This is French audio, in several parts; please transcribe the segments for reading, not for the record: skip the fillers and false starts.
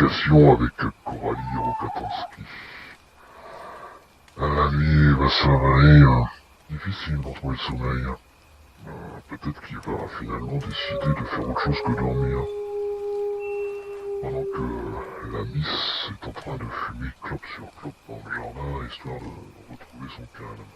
communication avec Coralie Rokatansky. La nuit va s'avérer difficile d'en trouver le sommeil. Peut-être qu'il va finalement décider de faire autre chose que dormir. Pendant que la miss est en train de fumer clope sur clope dans le jardin, histoire de retrouver son calme.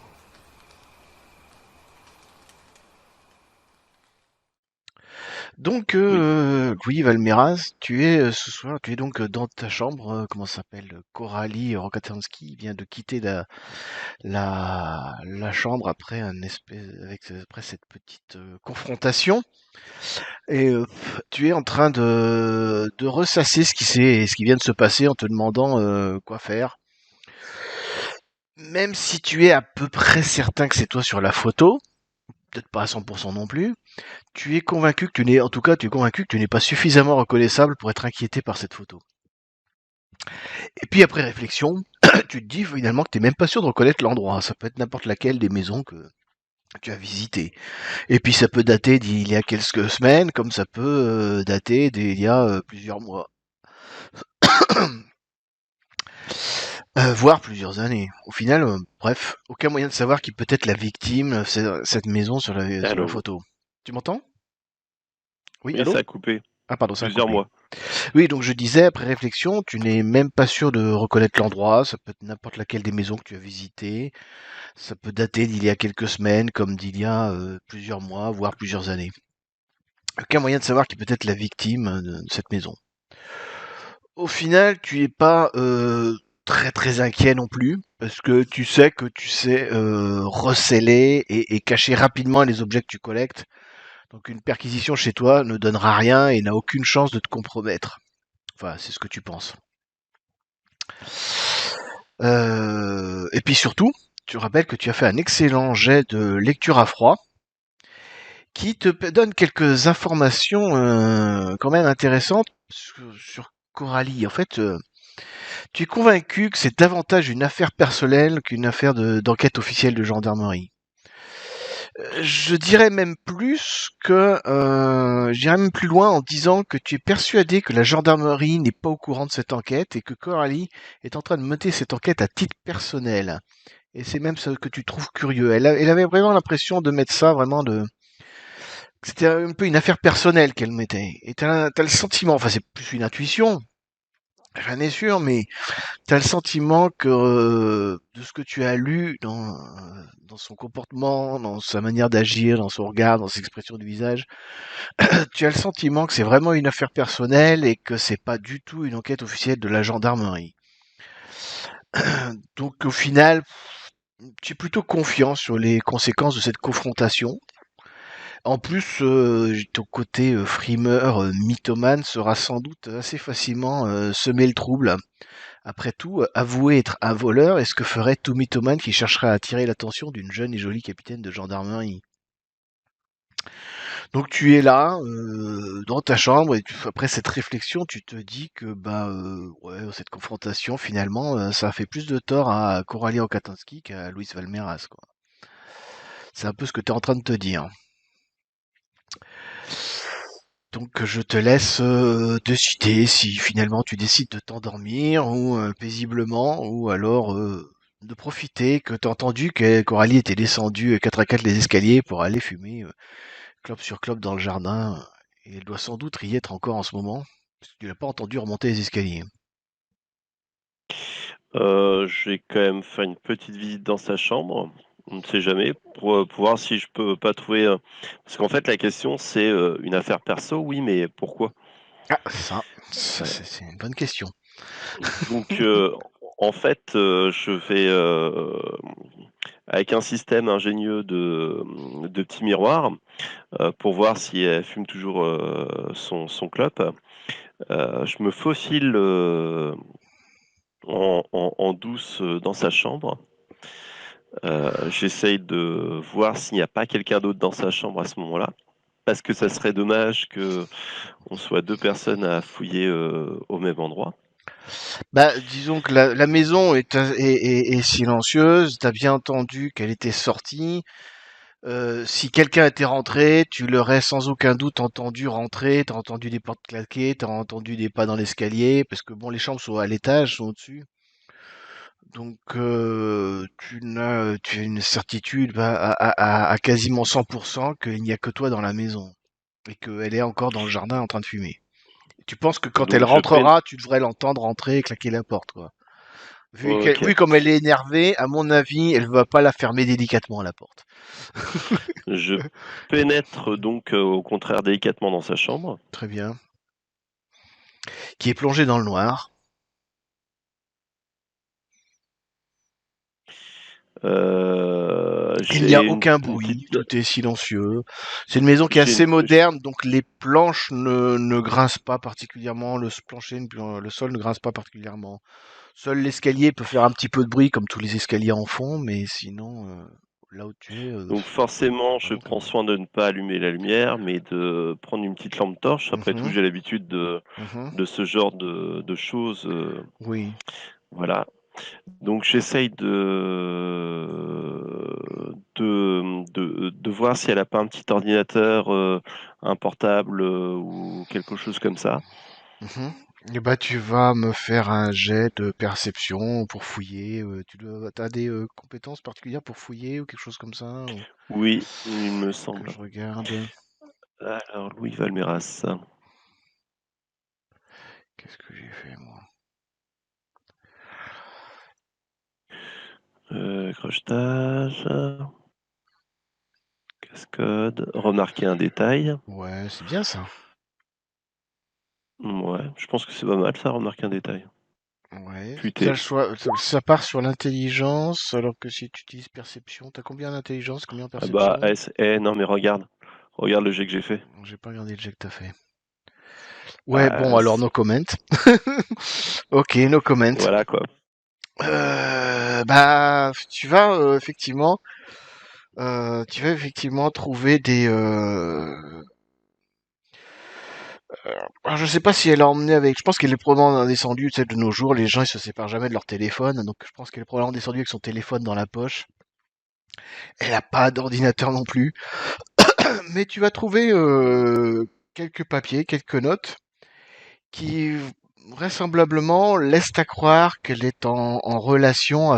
Donc, Oui. Louis Valmeras, tu es ce soir, tu es donc dans ta chambre, comment ça s'appelle, Coralie Rokatansky vient de quitter la chambre après après cette petite confrontation, et tu es en train de ressasser ce qui vient de se passer en te demandant quoi faire. Même si tu es à peu près certain que c'est toi sur la photo, peut-être pas à 100% non plus. Tu es convaincu que en tout cas, tu es convaincu que tu n'es pas suffisamment reconnaissable pour être inquiété par cette photo. Et puis après réflexion, tu te dis finalement que tu n'es même pas sûr de reconnaître l'endroit. Ça peut être n'importe laquelle des maisons que tu as visitées. Et puis ça peut dater d'il y a quelques semaines, comme ça peut dater d'il y a plusieurs mois. Voire plusieurs années. Au final, bref, aucun moyen de savoir qui peut être la victime, cette maison sur la Allô? photo. Tu m'entends? Oui, Oui, allô? ça a coupé. Ah pardon, ça a Plusieurs coupé. mois. Oui, donc je disais, après réflexion, tu n'es même pas sûr de reconnaître l'endroit, ça peut être n'importe laquelle des maisons que tu as visitées, ça peut dater d'il y a quelques semaines, comme d'il y a plusieurs mois, voire plusieurs années. Aucun moyen de savoir qui peut être la victime de cette maison. Au final, tu n'es pas très très inquiet non plus, parce que tu sais receller et cacher rapidement les objets que tu collectes. Donc une perquisition chez toi ne donnera rien et n'a aucune chance de te compromettre. Enfin, c'est ce que tu penses. Et puis surtout, tu rappelles que tu as fait un excellent jet de lecture à froid qui donne quelques informations quand même intéressantes sur Coralie. En fait, tu es convaincu que c'est davantage une affaire personnelle qu'une affaire d'enquête officielle de gendarmerie. Je dirais même j'irais même plus loin en disant que tu es persuadé que la gendarmerie n'est pas au courant de cette enquête et que Coralie est en train de mener cette enquête à titre personnel. Et c'est même ce que tu trouves curieux. Elle avait vraiment l'impression de mettre ça vraiment c'était un peu une affaire personnelle qu'elle mettait. Et t'as le sentiment, enfin c'est plus une intuition, rien n'est sûr, mais t'as le sentiment que de ce que tu as lu dans son comportement, dans sa manière d'agir, dans son regard, dans ses expressions du visage, tu as le sentiment que c'est vraiment une affaire personnelle et que c'est pas du tout une enquête officielle de la gendarmerie. Donc au final, tu es plutôt confiant sur les conséquences de cette confrontation. En plus, ton côté frimeur, mythomane sera sans doute assez facilement semer le trouble. Après tout, avouer être un voleur est ce que ferait tout mythomane qui chercherait à attirer l'attention d'une jeune et jolie capitaine de gendarmerie. Donc tu es là, dans ta chambre, et après cette réflexion, tu te dis que ouais, cette confrontation, finalement, ça a fait plus de tort à Coralie Okatinski qu'à Luis Valmeras, quoi. C'est un peu ce que tu es en train de te dire. Donc je te laisse décider si finalement tu décides de t'endormir ou paisiblement ou alors de profiter que tu as entendu que Coralie était descendue 4 à 4 les escaliers pour aller fumer clope sur clope dans le jardin et elle doit sans doute y être encore en ce moment parce que tu l'as pas entendu remonter les escaliers. Je vais quand même faire une petite visite dans sa chambre, on ne sait jamais, pour voir si je peux pas trouver, parce qu'en fait la question c'est, une affaire perso, oui, mais pourquoi? Ah, ça Heu, c'est une bonne question. donc en fait, je vais, avec un système ingénieux de petits miroirs, pour voir si elle fume toujours, son clope, je me faufile, en douce, dans sa chambre. J'essaye de voir s'il n'y a pas quelqu'un d'autre dans sa chambre à ce moment-là, parce que ça serait dommage qu'on soit 2 personnes à fouiller, au même endroit. Bah, disons que la maison est silencieuse, t'as bien entendu qu'elle était sortie. Si quelqu'un était rentré, tu l'aurais sans aucun doute entendu rentrer, t'as entendu des portes claquer, t'as entendu des pas dans l'escalier, parce que bon, les chambres sont à l'étage, sont au-dessus. Donc tu as une certitude à quasiment 100% qu'il n'y a que toi dans la maison et qu'elle est encore dans le jardin en train de fumer. Tu penses que quand elle Donc je peine. rentrera, tu devrais l'entendre rentrer et claquer la porte, quoi. Vu Ok. comme elle est énervée, à mon avis, elle va pas la fermer délicatement la porte. Je pénètre donc au contraire délicatement dans sa chambre. Très bien. Qui est plongée dans le noir. Il n'y J'ai a aucun une bruit, petite. tout est silencieux. C'est une maison qui est J'ai assez une- moderne, donc les planches ne grincent pas particulièrement, le sol ne grince pas particulièrement. Seul l'escalier peut faire un petit peu de bruit, comme tous les escaliers en font, mais sinon, là où tu es, Donc forcément, je vraiment prends calme. soin de ne pas allumer la lumière, mais de prendre une petite lampe torche. Après tout, Mhm, j'ai l'habitude mhm. de ce genre de choses. Oui. Voilà. Donc j'essaye de voir si elle a pas un petit ordinateur, un portable ou quelque chose comme ça. Mhm. Et bah, tu vas me faire un jet de perception pour fouiller. T'as des compétences particulières pour fouiller ou quelque chose comme ça, ou Oui, il me que semble. je regarde. Alors Louis Valmeras, Qu'est-ce que j'ai fait, moi? crochetage, cascode, remarquer un détail. Ouais, c'est bien ça. Ouais, je pense que c'est pas mal ça, remarquer un détail. Ouais. T'as le Futé. choix. Ça part sur l'intelligence, alors que si tu utilises perception, t'as combien d'intelligence, combien en Ah bah perception? S, non mais regarde, regarde le jet que j'ai fait. J'ai pas regardé le jet que t'as fait. Ouais, bon, Bah, alors no comment. Ok, no comment. voilà quoi. Bah, tu vas effectivement trouver des. Alors, je sais pas si elle a emmené avec. Je pense qu'elle est probablement descendue. Tu sais, de nos jours, les gens ils se séparent jamais de leur téléphone, donc je pense qu'elle est probablement descendue avec son téléphone dans la poche. Elle a pas d'ordinateur non plus, mais tu vas trouver quelques papiers, quelques notes qui vraisemblablement laissent à croire qu'elle est en relation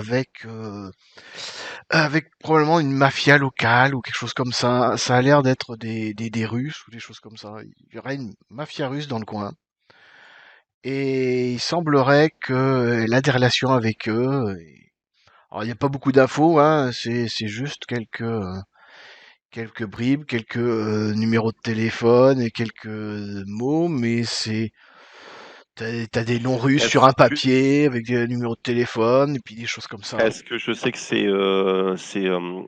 avec probablement une mafia locale ou quelque chose comme ça. Ça a l'air d'être des Russes ou des choses comme ça. Il y aurait une mafia russe dans le coin. Et il semblerait qu'elle a des relations avec eux. Alors, il n'y a pas beaucoup d'infos, hein. C'est juste quelques bribes, quelques numéros de téléphone et quelques mots, mais t'as des noms russes sur Est-ce un que papier avec des numéros de téléphone et puis des choses comme ça. est-ce que je sais que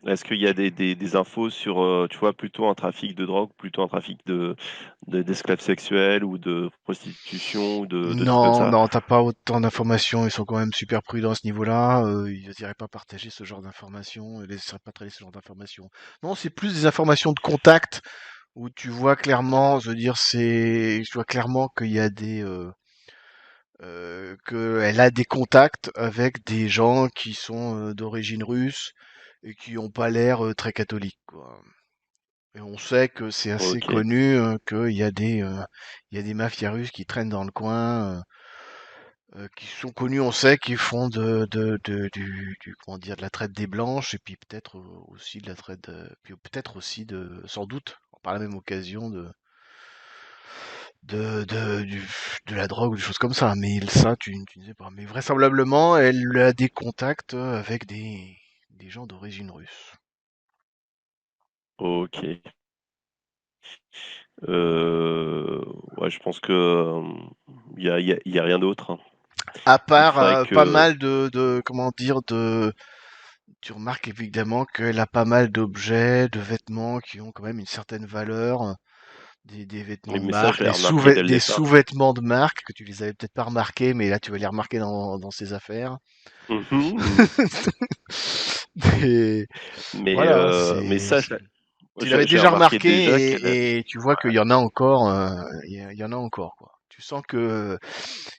est-ce qu'il y a des infos sur tu vois plutôt un trafic de drogue, plutôt un trafic d'esclaves sexuels ou de prostitution ou de trucs comme Non, ça? non, t'as pas autant d'informations. Ils sont quand même super prudents à ce niveau-là. Ils n'iraient pas partager ce genre d'informations. Ils laisseraient pas traiter ce genre d'informations. Non, c'est plus des informations de contact où tu vois clairement, je veux dire, tu vois clairement qu'il y a qu'elle a des contacts avec des gens qui sont d'origine russe et qui ont pas l'air très catholiques, quoi. Et on sait que c'est assez Ok. connu il y a des mafias russes qui traînent dans le coin, qui sont connus, on sait, qui font comment dire, de la traite des blanches et puis peut-être aussi de la traite, puis peut-être aussi sans doute, par la même occasion de la drogue ou des choses comme ça. Mais ça, tu ne sais pas. Mais vraisemblablement, elle a des contacts avec des gens d'origine russe. Ok. Euh, ouais, je pense que il y a rien d'autre, hein. À Il part faudrait pas que mal comment dire, tu remarques évidemment qu'elle a pas mal d'objets, de vêtements qui ont quand même une certaine valeur, des vêtements de mais ça, je marque, l'ai remarqué dès le des départ. sous-vêtements de marque que tu les avais peut-être pas remarqués, mais là tu vas les remarquer dans ses affaires. Mhm. Et voilà, Mais ça, tu l'avais j'ai déjà remarqué remarqué déjà qu'elle a. et tu vois qu'il y en a encore, il y en a encore quoi. Tu sens que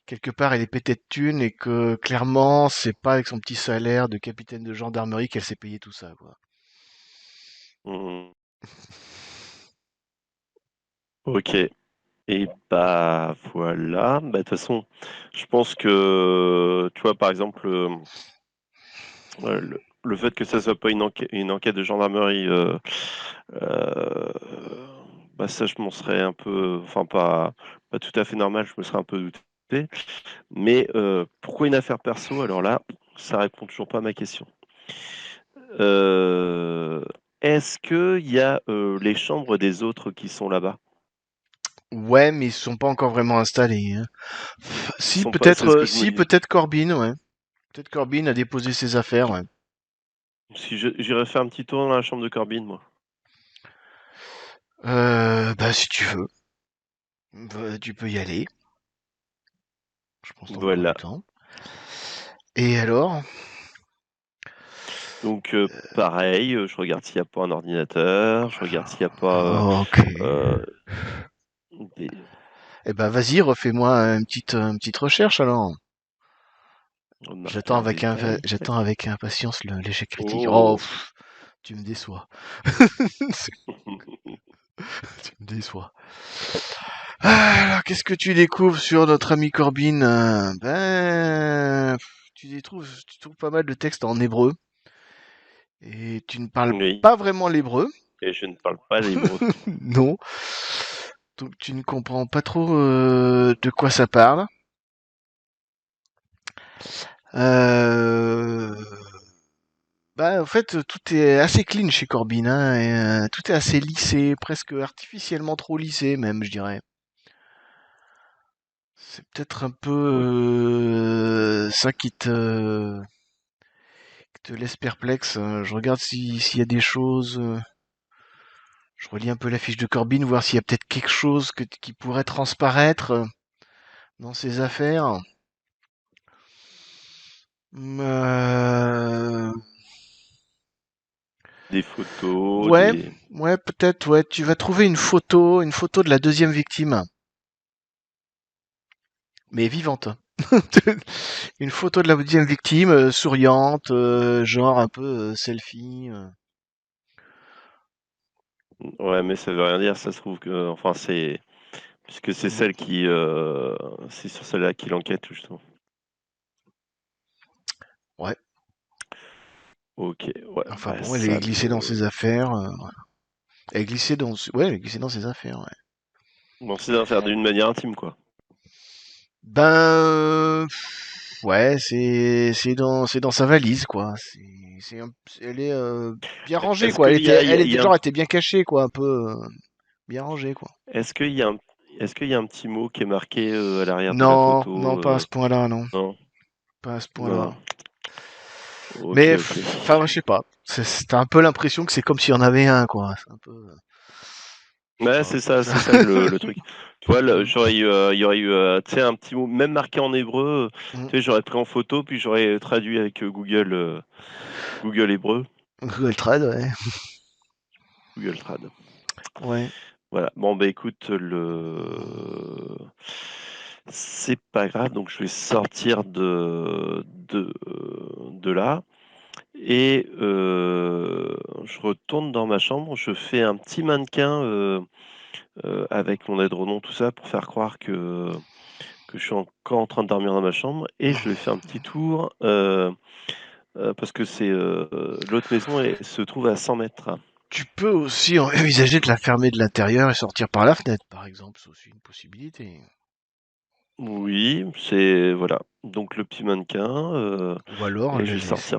quelque part elle est pétée de thunes et que clairement c'est pas avec son petit salaire de capitaine de gendarmerie qu'elle s'est payée tout ça quoi. Hmm. Ok. Et bah voilà. Bah, de toute façon, je pense que, tu vois, par exemple, le fait que ça soit pas une enquête de gendarmerie, euh, bah ça, je m'en serais un peu, enfin pas tout à fait normal, je me serais un peu douté. Mais pourquoi une affaire perso? Alors là, ça répond toujours pas à ma question. Euh, Est-ce qu'il y a les chambres des autres qui sont là-bas? Ouais, mais ils sont pas encore vraiment installés, hein. Ils sont pas, c'est ce que je me Si dis. peut-être Corbin, ouais. Peut-être Corbin a déposé ses affaires, ouais. Si j'irais faire un petit tour dans la chambre de Corbin, moi. Bah si tu veux, bah, tu peux y aller. Je pense que t'as encore Voilà. du temps. Et alors? Donc pareil, je regarde s'il n'y a pas un ordinateur, je regarde s'il n'y a pas Ok. euh, des... Eh ben vas-y, refais-moi une petite recherche alors. marqueurs détails. Tac. J'attends avec impatience l'échec critique. Oh, Oh. tu me déçois. Tu me déçois. Alors, qu'est-ce que tu découvres sur notre ami Corbin? Tu trouves pas mal de textes en hébreu et tu ne parles Oui, pas vraiment l'hébreu, et je ne parle pas l'hébreu. non. Donc tu ne comprends pas trop de quoi ça parle. Euh, Bah, en fait, tout est assez clean chez Corbin, hein, et, tout est assez lissé, presque artificiellement trop lissé, même, je dirais. C'est peut-être un peu Oui. ça qui te laisse perplexe. Je regarde s'il y a des choses. Je relis un peu la fiche de Corbin, voir s'il y a peut-être quelque chose qui pourrait transparaître dans ses affaires. Euh, Des photos, Ouais, des... ouais, peut-être, ouais. Tu vas trouver une photo de la deuxième victime, mais vivante. Une photo de la deuxième victime, souriante, genre un peu selfie. Ouais, mais ça veut rien dire, ça se trouve que... Enfin, c'est... Puisque c'est Mm. celle qui... C'est sur celle-là qui l'enquête, justement. Ouais. Ok, ouais, Enfin bah bon, elle est ça glissée dans me... ses affaires. Ouais. Elle est glissée dans ses affaires. Ouais. Bon, c'est d'en faire d'une manière intime, quoi. Ben, ouais, c'est dans sa valise quoi. Elle est bien rangée Est-ce quoi. qu'il y a, Elle il y était a un genre, elle était bien cachée quoi, un peu bien rangée quoi. Est-ce qu'il y a est-ce qu'il y a un petit mot qui est marqué à l'arrière de la Non, photo non, pas à ce point-là, non, Non, pas à ce non. point-là. Ok, Mais ok. enfin, je sais pas. T'as un peu l'impression que c'est comme s'il y en avait un quoi. C'est un peu, je sais Ouais, pas. c'est ça le truc. Tu vois, Mm, il y aurait eu, tu sais, un petit mot, même marqué en hébreu. mm. Tu sais, j'aurais pris en photo, puis j'aurais traduit avec Google Hébreu, Google Trad, ouais. Google Trad. Ouais. Voilà. Bon, bah écoute, c'est pas grave. Donc, je vais sortir de là. Et je retourne dans ma chambre, je fais un petit mannequin avec mon édredon, tout ça, pour faire croire que je suis encore en train de dormir dans ma chambre. Et je vais faire un petit tour parce que c'est l'autre maison se trouve à 100 mètres. Tu peux aussi envisager de la fermer de l'intérieur et sortir par la fenêtre, par exemple. C'est aussi une possibilité. Oui, c'est voilà. Donc le petit mannequin Ou alors et je la vais laisser. sortir.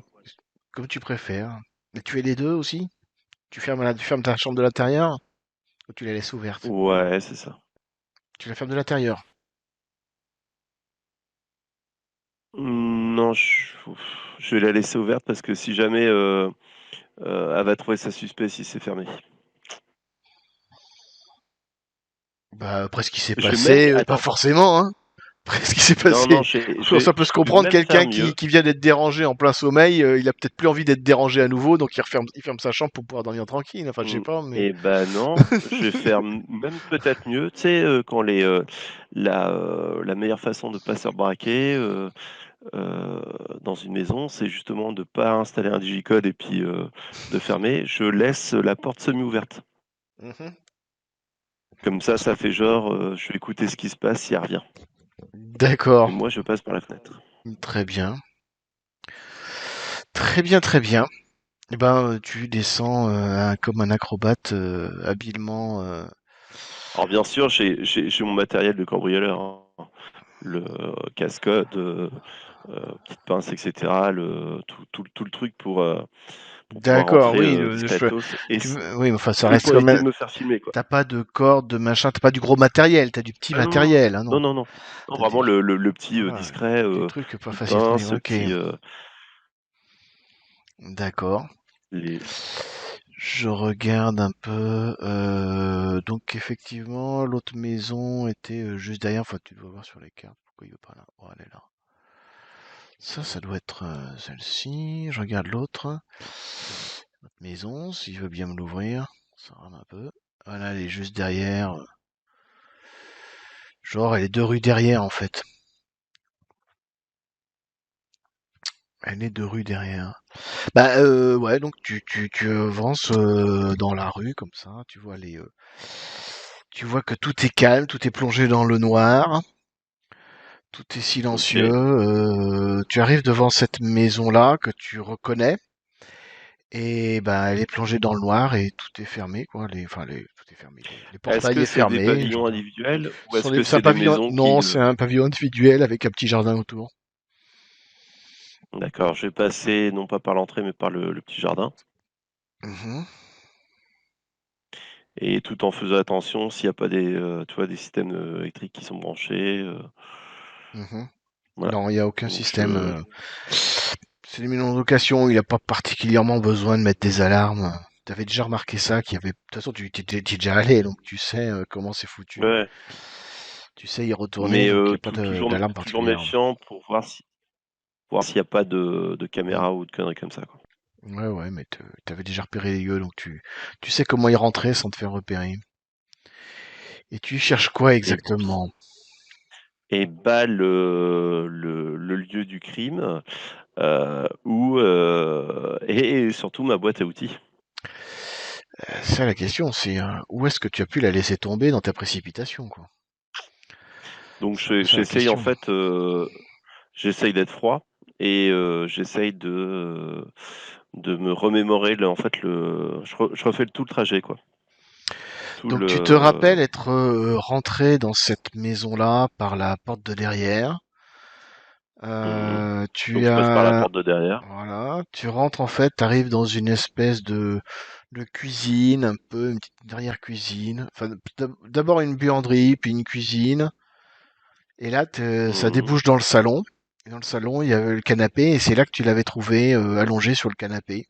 Comme tu préfères. Mais tu es les deux aussi? Tu fermes ta chambre de l'intérieur ou tu la laisses ouverte? Ouais, c'est ça. Tu la fermes de l'intérieur. Non, je vais la laisser ouverte parce que si jamais elle va trouver ça suspect si c'est fermé. Bah, après ce qui s'est Je vais même, passé, pas attends, forcément, hein. après ce qui s'est Non, non, passé. Je pense que ça peut se je vais comprendre, même faire quelqu'un mieux. qui vient d'être dérangé en plein sommeil, il a peut-être plus envie d'être dérangé à nouveau, donc il ferme sa chambre pour pouvoir dormir tranquille. Enfin, je sais pas, mais. Et ben non, je vais faire même peut-être mieux. Tu sais, quand la meilleure façon de pas se faire braquer dans une maison, c'est justement de pas installer un digicode et puis de fermer. Je laisse la porte semi-ouverte. Mhm. Comme ça fait genre, je vais écouter ce qui se passe si elle revient. Et D'accord. moi, je passe par la fenêtre. Très bien. Très bien, très bien. Eh ben, tu descends comme un acrobate habilement. Alors bien sûr, j'ai mon matériel de cambrioleur, hein. Le cascode, petite pince, etc. Tout le truc pour pouvoir D'accord, rentrer oui, discretos oui, mais enfin, ça et reste pour quand éviter de même. me faire filmer, quoi. T'as pas de corde, de machin, t'as pas du gros matériel, t'as du petit Ah non, non, matériel, hein, non, non. non, non, non, T'as des, vraiment le petit voilà, discret, des trucs pas petite faciles à trouver. pince, Ok, petit d'accord. les. Je regarde un peu. Donc effectivement, l'autre maison était juste derrière. Enfin, tu dois voir sur les cartes. Pourquoi il veut pas là? Oh, elle est là. Ça doit être celle-ci. Je regarde l'autre. L'autre maison, s'il veut bien me l'ouvrir. Ça rame un peu. Voilà, elle est juste derrière. Genre, elle est 2 rues derrière en fait. Elle est 2 rues derrière. Bah ouais, donc tu avances dans la rue comme ça. Tu vois que tout est calme, tout est plongé dans le noir. Tout est silencieux. Ok. Tu arrives devant cette maison-là que tu reconnais et ben elle est plongée dans le noir et tout est fermé quoi. Tout est fermé. Le Est-ce portail que est c'est des fermé. pavillons individuels ou est-ce que C'est un c'est des pavillon. maisons Non, qui c'est un pavillon individuel avec un petit jardin autour. d'accord, je vais passer non pas par l'entrée mais par le petit jardin Mhm, et tout en faisant attention s'il y a pas des, tu vois, des systèmes, électriques qui sont branchés, mhm. voilà. Non, il n'y a aucun Donc système. C'est des maisons de location. Il n'y a pas particulièrement besoin de mettre des alarmes. T'avais déjà remarqué ça, qu'il y avait. De toute façon, t'es déjà allé, donc tu sais comment c'est foutu. ouais, Tu sais y retourner, mais donc il n'y a pas toujours d'alarme toujours particulière. méfiant pour voir s'il y a pas de Mm. caméra ou de conneries comme ça, quoi. Ouais, ouais, mais t'avais déjà repéré les lieux, donc tu sais comment y rentrer sans te faire repérer. Et tu cherches quoi Et exactement? et bah, le lieu du crime, où, et surtout ma boîte à outils. Ça, la question, c'est où est-ce que tu as pu la laisser tomber dans ta précipitation, quoi. Donc C'est un peu ça la j'essaye en question. fait, j'essaye d'être froid et j'essaye de me remémorer le en fait le je refais tout le trajet, quoi. Tout Donc tu te le rappelles être rentré dans cette maison-là par la porte de derrière. mmh Tu Donc je passe par la as porte de derrière. Voilà, tu rentres en fait, tu arrives dans une espèce de cuisine, un peu une petite derrière-cuisine. Enfin, d'abord une buanderie, puis une cuisine. Et là, ça Mmh débouche dans le salon. Et dans le salon, il y avait le canapé, et c'est là que tu l'avais trouvé allongé sur le canapé.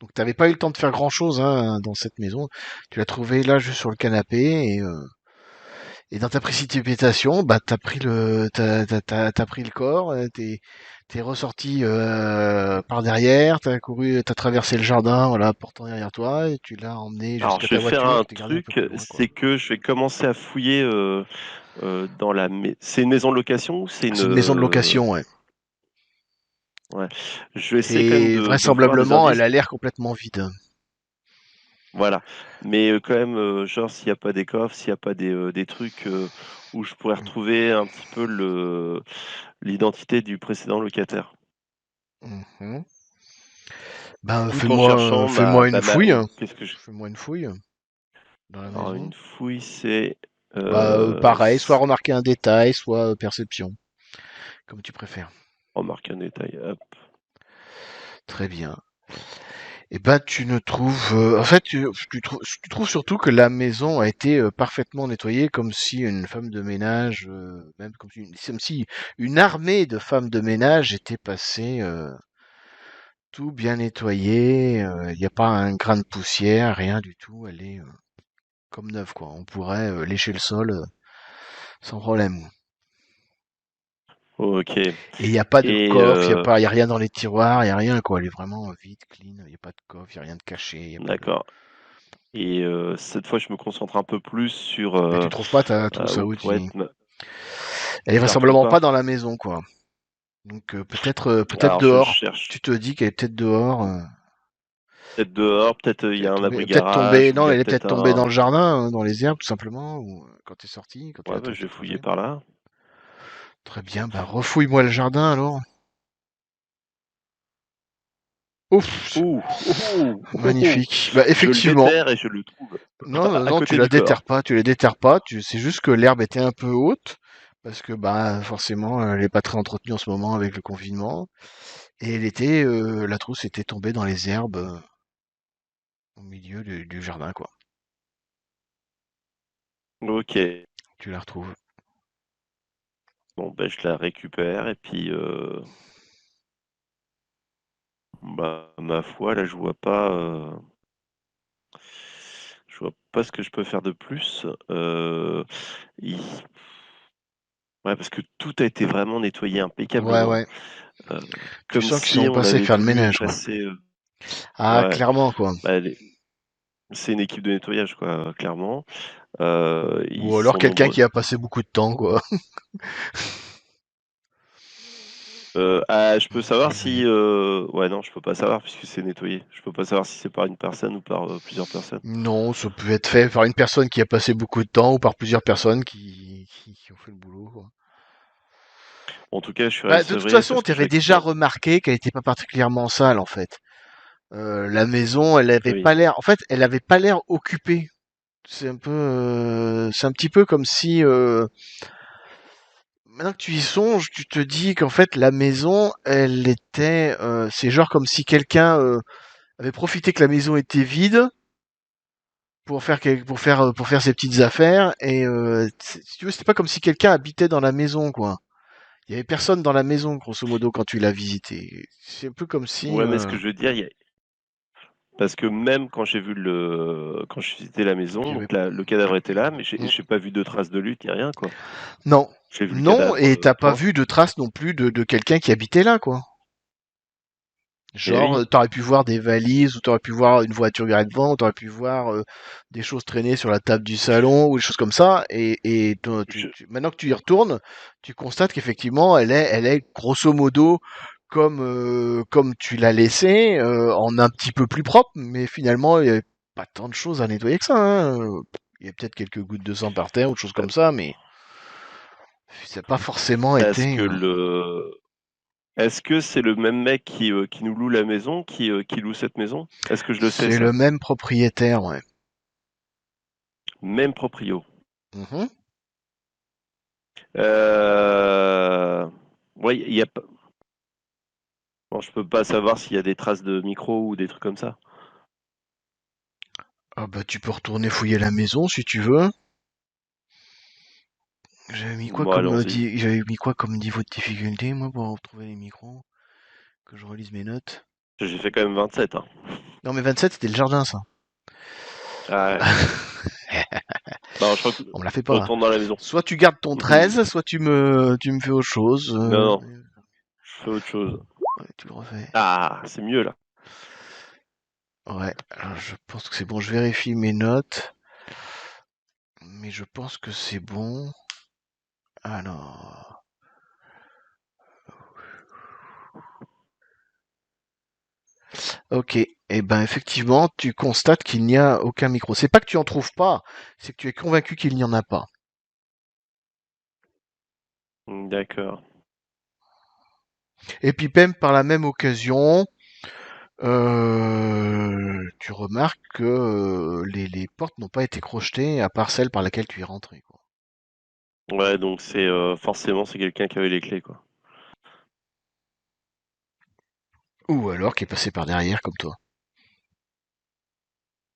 Donc, t'avais pas eu le temps de faire grand-chose hein, dans cette maison. Tu l'as trouvé là, juste sur le canapé, et dans ta précipitation, bah, t'as pris le corps, t'es ressorti par derrière, t'as traversé le jardin, voilà, portant derrière toi, et tu l'as emmené Alors jusqu'à je vais ta faire voiture, un que t'es gardé un peu truc, plus loin, quoi. c'est que je vais commencer à fouiller, dans c'est une maison de location ou c'est une, C'est une maison de location, ouais. ouais. Je vais essayer quand même Et de voir des vraisemblablement, elle indices. a l'air complètement vide. Voilà, mais quand même, genre s'il y a pas des coffres, s'il y a pas des trucs, où je pourrais retrouver un petit peu le l'identité du précédent locataire. Mhm. Ben, Tout en cherchant fais-moi une ma fouille. qu'est-ce que je Fais-moi une fouille dans la alors maison. une fouille, c'est, Bah, pareil, soit s remarquer un détail, soit perception, comme tu préfères. remarque un détail, hop. Très bien. Et ben tu ne trouves en fait tu trouves surtout que la maison a été parfaitement nettoyée comme si une femme de ménage même comme si une armée de femmes de ménage était passée tout bien nettoyé, il n'y a pas un grain de poussière, rien du tout, elle est comme neuve quoi. On pourrait lécher le sol sans problème. Ok. Et il n'y a pas de Et coffre, il y a rien dans les tiroirs, il y a rien, quoi. Elle est vraiment vide, clean. Il n'y a pas de coffre, il n'y a rien de caché, il y a pas de. d'accord. Et cette fois, je me concentre un peu plus sur Mais tu trouves pas, t'as trouvé ça où où pourrait tu. être. Elle est Je la retrouve vraisemblablement pas. pas dans la maison, quoi. Donc peut-être Alors, je dehors. Tu cherche. te dis qu'elle est peut-être dehors. Peut-être dehors, peut-être il y a un abri Peut-être tombée. garage, ou il Non, y a elle est peut-être peut-être tombée dans un. le jardin, hein, dans les herbes, tout simplement, ou quand t'es sorti, quand tu Ouais, l'as bah, je vais fouiller croisée. par là. Très bien, bah refouille-moi le jardin alors. Ouf, Ouh, ouh, ouh, ouh. magnifique. Bah Je le effectivement. déterre et je le trouve Non, non, à non, tu côté la du déterres corps. pas, tu la déterres pas. C'est juste que l'herbe était un peu haute parce que bah forcément elle est pas très entretenue en ce moment avec le confinement. Et la trousse était tombée dans les herbes au milieu du jardin quoi. Ok. Tu la retrouves. Bon, ben, je la récupère et puis, bah, ma foi, là, je vois pas ce que je peux faire de plus. Il- Ouais, parce que tout a été vraiment nettoyé Ouais, impeccablement, ouais. euh, Tu comme sens qu'ils si sont on passés avait faire le voulu ménage quoi. effacer. Ah, Ouais, clairement quoi. bah, c'est une équipe de nettoyage, quoi, clairement. Ils Ou alors sont quelqu'un nombreux. qui a passé beaucoup de temps quoi. Je peux savoir si. Ouais, non, je peux pas savoir puisque c'est nettoyé. Je peux pas savoir si c'est par une personne ou par plusieurs personnes. Non, ça peut être fait par une personne qui a passé beaucoup de temps ou par plusieurs personnes qui ont fait le boulot quoi. En tout cas, je suis Bah, de toute resté façon, parce tu que je avais déjà récupère. remarqué qu'elle n'était pas particulièrement sale, en fait. La maison, elle avait Oui. pas l'air. En fait, elle avait pas l'air occupée. C'est un petit peu comme si. Maintenant que tu y songes, tu te dis qu'en fait, la maison, elle était. C'est genre comme si quelqu'un avait profité que la maison était vide pour faire ses petites affaires. Et si tu veux, c'était pas comme si quelqu'un habitait dans la maison, quoi. Il y avait personne dans la maison, grosso modo, quand tu l'as visité. C'est un peu comme si. Ouais, mais ce que je veux dire, parce que même quand quand j'ai visité la Il maison, y avait. donc le cadavre était là, mais Mm. j'ai pas vu de traces de lutte ni rien, quoi. Non. J'ai vu le Non, cadavre, et t'as pas point. vu de traces non plus de quelqu'un qui habitait là, quoi. Eh Genre, oui, t'aurais pu voir des valises, ou t'aurais pu voir une voiture garée devant, ou t'aurais pu voir des choses traîner sur la table du salon, ou des choses comme ça. Et je, maintenant que tu y retournes, tu constates qu'effectivement, elle est grosso modo comme tu l'as laissée, en un petit peu plus propre, mais finalement, il y avait pas tant de choses à nettoyer que ça, hein. Il y a peut-être quelques gouttes de sang par terre, ou des choses comme ça, mais ça n'a pas forcément parce été. que est-ce que c'est le même mec qui nous loue la maison, qui loue cette maison? Est-ce que je le sais, C'est le ça? même propriétaire, ouais. Même proprio. Mhm. Euh... Ouais, il y a pas. Bon, je peux pas savoir s'il y a des traces de micro ou des trucs comme ça. Ah bah tu peux retourner fouiller la maison si tu veux. Bon, allons-y. J'avais mis quoi comme niveau de difficulté moi pour retrouver les micros? Que je relise mes notes. J'ai fait quand même 27, hein. Non mais 27 c'était le jardin ça. Ah ouais. Non, je crois que On me la fait je pas, hein. retourne dans la maison. Soit tu gardes ton 13, soit tu me fais autre chose. Non, non, je fais autre chose. Ouais, tu le refais. Ah, c'est mieux là. Ouais, alors je pense que c'est bon, je vérifie mes notes. Mais je pense que c'est bon. Alors. Ok. Eh ben effectivement, tu constates qu'il n'y a aucun micro. C'est pas que tu en trouves pas, c'est que tu es convaincu qu'il n'y en a pas. D'accord. Et puis même par la même occasion, tu remarques que les portes n'ont pas été crochetées à part celle par laquelle tu es rentré, quoi. Ouais, donc c'est forcément c'est quelqu'un qui avait les clés, quoi. Ou alors qui est passé par derrière comme toi.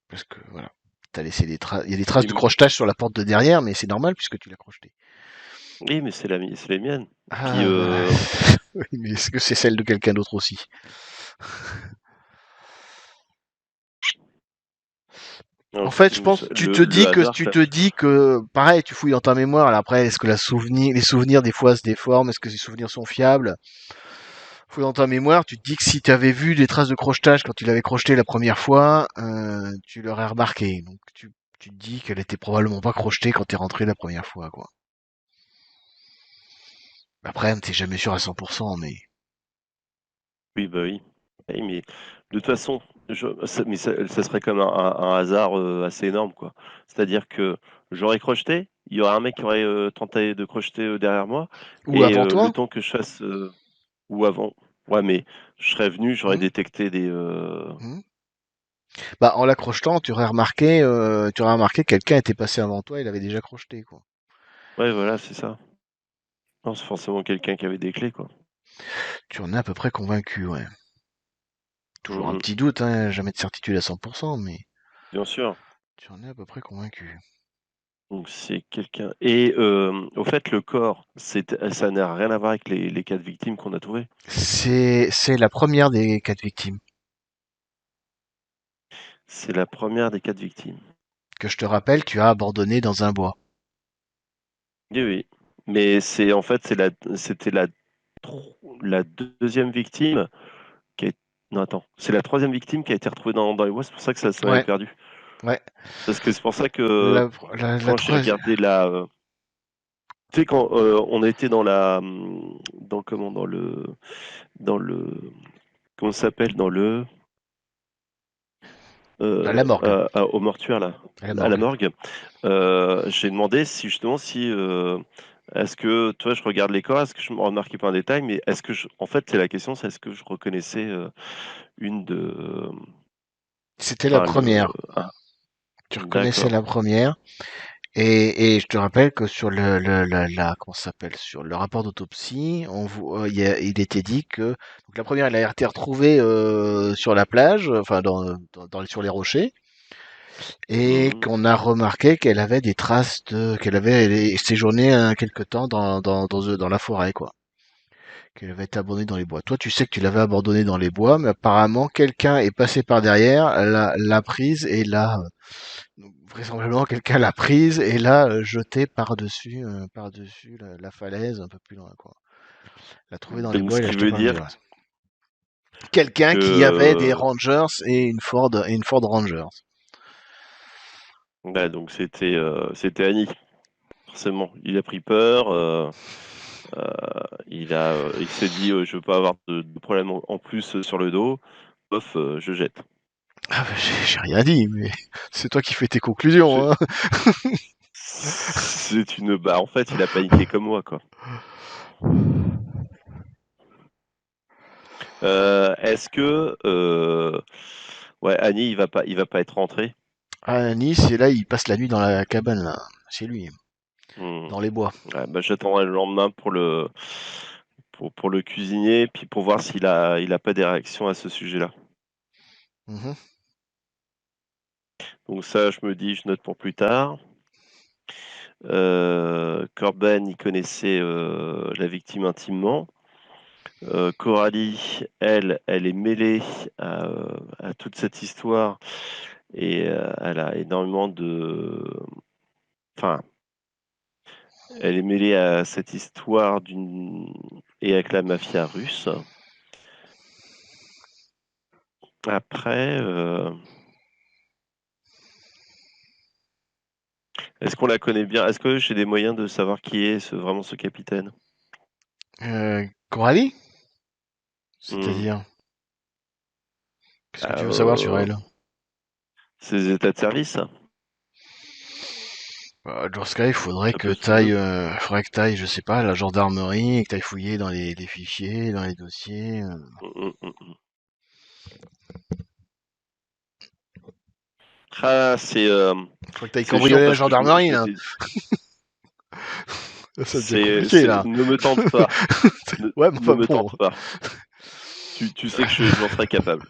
Parce que voilà, t'as laissé des traces. Il y a des traces Et de crochetage sur la porte de derrière, mais c'est normal puisque tu l'as crochetée. oui, mais c'est les miennes. Puis Ah bah. Oui, mais est-ce que c'est celle de quelqu'un d'autre aussi? En fait, je pense, Le hasard, tu te dis que, pareil, tu fouilles dans ta mémoire. Alors après, est-ce que les souvenirs des fois se déforment? Est-ce que ces souvenirs sont fiables? Fouille dans ta mémoire. Tu te dis que si tu avais vu des traces de crochetage quand tu l'avais crocheté la première fois, tu l'aurais remarqué. Donc tu te dis qu'elle était probablement pas crochetée quand t'es rentré la première fois, quoi. Après, t'es jamais sûr à 100%, mais oui, bah oui. Oui, mais de toute façon, ça serait comme un hasard assez énorme, quoi. C'est-à-dire que j'aurais crocheté, il y aurait un mec qui aurait tenté de crocheter derrière moi, ou et avant le toi. temps que je fasse, ou avant, ouais, mais je serais venu, j'aurais Hmm, détecté des. hmm. Bah, en la crochetant, tu aurais remarqué que quelqu'un était passé avant toi, il avait déjà crocheté, quoi. Ouais, voilà, c'est ça. Non, c'est forcément quelqu'un qui avait des clés, quoi. Tu en es à peu près convaincu, ouais. Toujours un Mhm. petit doute, hein, jamais de certitude à 100%, mais Bien sûr. tu en es à peu près convaincu. Donc c'est quelqu'un. Et au fait, le corps, ça n'a rien à voir avec les quatre victimes qu'on a trouvées. C'est la première des 4 victimes. C'est la première des quatre victimes. Que je te rappelle, tu as abandonné dans un bois. Oui, oui. Mais c'est en fait, c'était la deuxième victime qui est. Non, attends. C'est la troisième victime qui a été retrouvée dans les bois. C'est pour ça que ça m'avait Ouais, perdu. ouais. Parce que c'est pour ça que La quand j'ai troisième. regardé tu sais, quand on était dans comment, dans le, comment ça s'appelle, À la morgue. au mortuaire là, À la à la morgue. morgue, j'ai demandé si justement si est-ce que toi je regarde les corps, est-ce que je me remarquais pas un détail, mais est-ce que en fait c'est la question, c'est est-ce que je reconnaissais une de, C'était la enfin le, première. ah, Tu reconnaissais d'accord. la première. Et je te rappelle que sur comment ça s'appelle, sur le rapport d'autopsie, il était dit que donc la première, elle a été retrouvée sur la plage, enfin sur les rochers, et Mhm. qu'on a remarqué qu'elle avait des traces qu'elle avait séjourné quelque temps dans la forêt, quoi. Qu'elle avait été abandonnée dans les bois. Toi, tu sais que tu l'avais abandonnée dans les bois, mais apparemment quelqu'un est passé par derrière, l'a prise et donc, vraisemblablement, quelqu'un l'a prise et l'a jetée par-dessus la falaise, un peu plus loin, quoi. L'a trouvée dans les Donc bois ce et l'a qui jetée veut par les dire bois. Quelqu'un qui avait des que Rangers et une Ford Rangers. ouais, donc c'était Annie, forcément. Il a pris peur. Il s'est dit, je veux pas avoir de problème en plus sur le dos. Bof, je jette. Ah, bah, j'ai rien dit, mais c'est toi qui fais tes conclusions, C'est hein. bah, en fait, il a paniqué comme moi, quoi. Est-ce que, ouais, Annie, il va pas être rentré. À Nice, et là, il passe la nuit dans la cabane, là, chez lui, Hmm. dans les bois. Ouais, bah, j'attendrai le lendemain pour le cuisiner, puis pour voir il a pas des réactions à ce sujet-là. Mhm. Donc ça, je me dis, je note pour plus tard. Corben, il connaissait la victime intimement. Coralie, elle est mêlée à toute cette histoire et elle a énormément de. Enfin, elle est mêlée à cette histoire et avec la mafia russe. Après, est-ce qu'on la connaît bien? Est-ce que j'ai des moyens de savoir qui est vraiment ce capitaine? Coralie? Hmm. C'est-à-dire, qu'est-ce que Bah, tu veux savoir sur elle? ses états de service, Dans ce cas, il faudrait un que peu ce qu'il veut. t'ailles, je sais pas, à la gendarmerie, et que t'ailles fouiller dans les fichiers, dans les dossiers. Hmm, hmm, hmm, hmm. Ah, Faudrait que t'ailles c'est chiant cambrioler la parce que gendarmerie, là. Ça devient compliqué, là. ne me tente pas. Ne, Ouais, mais ne enfin me bon. tente pas. Tu sais que j'en serais capable.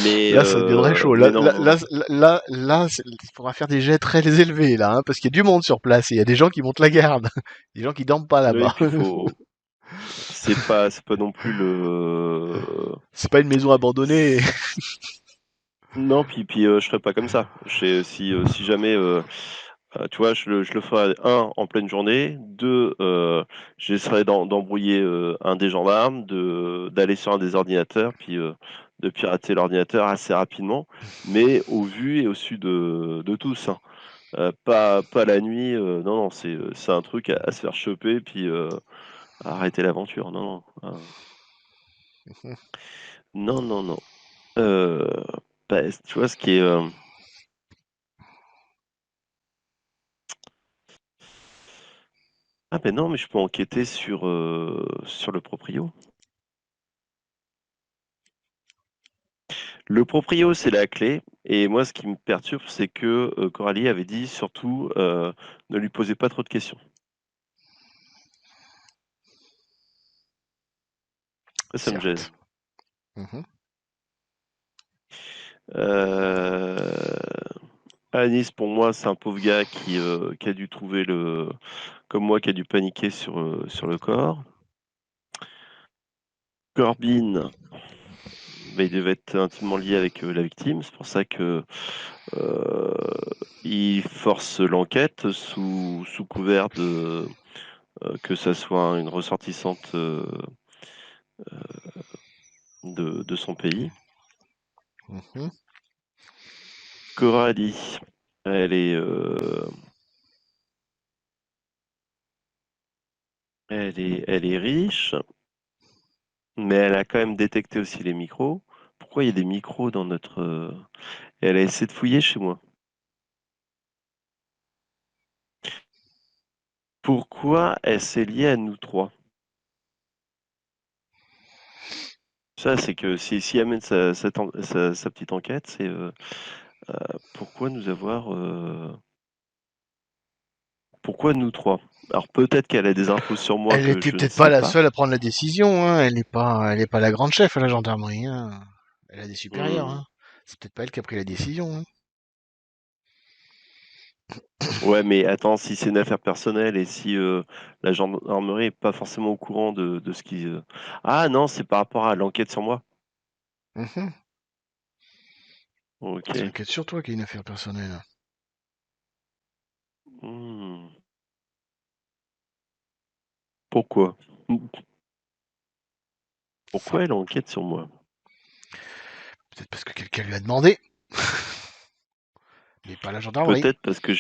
Mais, Là, ça deviendrait chaud. mais non, non. Il faudra faire des jets très élevés, là, hein, parce qu'il y a du monde sur place et il y a des gens qui montent la garde. Des gens qui dorment pas Oui, et là-bas. puis c'est pas non plus le. C'est pas une maison abandonnée. Non, puis je ferai pas comme ça. Si jamais, tu vois, je le ferai, un, en pleine journée, deux, j'essaierai d'embrouiller un des gendarmes, d'aller sur un des ordinateurs, puis de pirater l'ordinateur assez rapidement, mais au vu et au su de tous, hein. Pas la nuit, non, non, c'est un truc à se faire choper, puis à arrêter l'aventure. Non, non, non, non, non. Euh, bah, tu vois, ce qui est. Ah ben non, mais je peux enquêter sur le proprio. Le proprio, c'est la clé. Et moi, ce qui me perturbe, c'est que Coralie avait dit surtout ne lui posez pas trop de questions. Ça me gêne. Certes. Mhm. Euh... Anis, pour moi, c'est un pauvre gars qui a dû trouver comme moi, qui a dû paniquer sur le corps. Corbin, ben, il devait être intimement lié avec la victime. C'est pour ça que euh, il force l'enquête sous couvert que ça soit une ressortissante de son pays. Mhm. Coralie, elle est, euh, elle est riche, mais elle a quand même détecté aussi les micros. Pourquoi il y a des micros dans notre... Elle a essayé de fouiller chez moi. Pourquoi elle s'est liée à nous trois? Ça, c'est que si elle amène sa petite enquête, c'est pourquoi nous avoir... pourquoi nous trois? Alors peut-être qu'elle a des infos sur moi Elle que était je ne peut-être pas sais la pas. seule à prendre la décision, hein. Elle est pas la grande chef à la gendarmerie, hein. Elle a des supérieurs, Hmm. hein. C'est peut-être pas elle qui a pris la décision, hein. Ouais, mais attends, si c'est une affaire personnelle et si la gendarmerie est pas forcément au courant de ce qui... Ah non, c'est par rapport à l'enquête sur moi. Mhm. C'est Ok. enquête sur toi qui est une affaire personnelle. Hmm. Pourquoi? Enfin, Pourquoi elle enquête sur moi? peut-être parce que quelqu'un lui a demandé, mais pas la gendarmerie. Peut-être parce que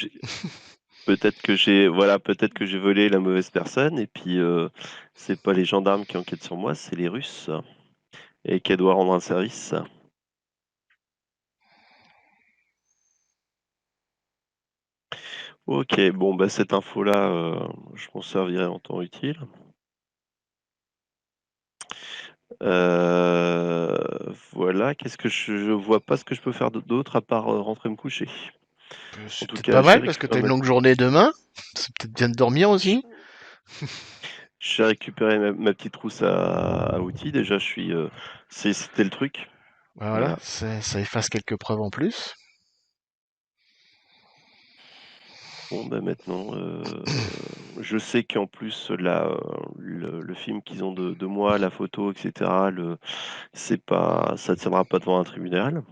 j'ai volé la mauvaise personne et puis c'est pas les gendarmes qui enquêtent sur moi, c'est les Russes et qu'elle doit rendre un service. Ok, bon bah cette info-là, je m'en servirai en temps utile. Euh, voilà, qu'est-ce que je vois pas ce que je peux faire d'autre à part rentrer me coucher. En C'est tout peut-être cas, pas mal parce que t'as une longue journée demain. C'est peut-être bien de dormir j- aussi. j'ai récupéré ma petite trousse à outils. Déjà, c'était le truc. Voilà, Voilà. ça efface quelques preuves en plus. Bon, bah maintenant, je sais qu'en plus là, le film qu'ils ont de moi, la photo, etc. Ça tiendra pas devant un tribunal.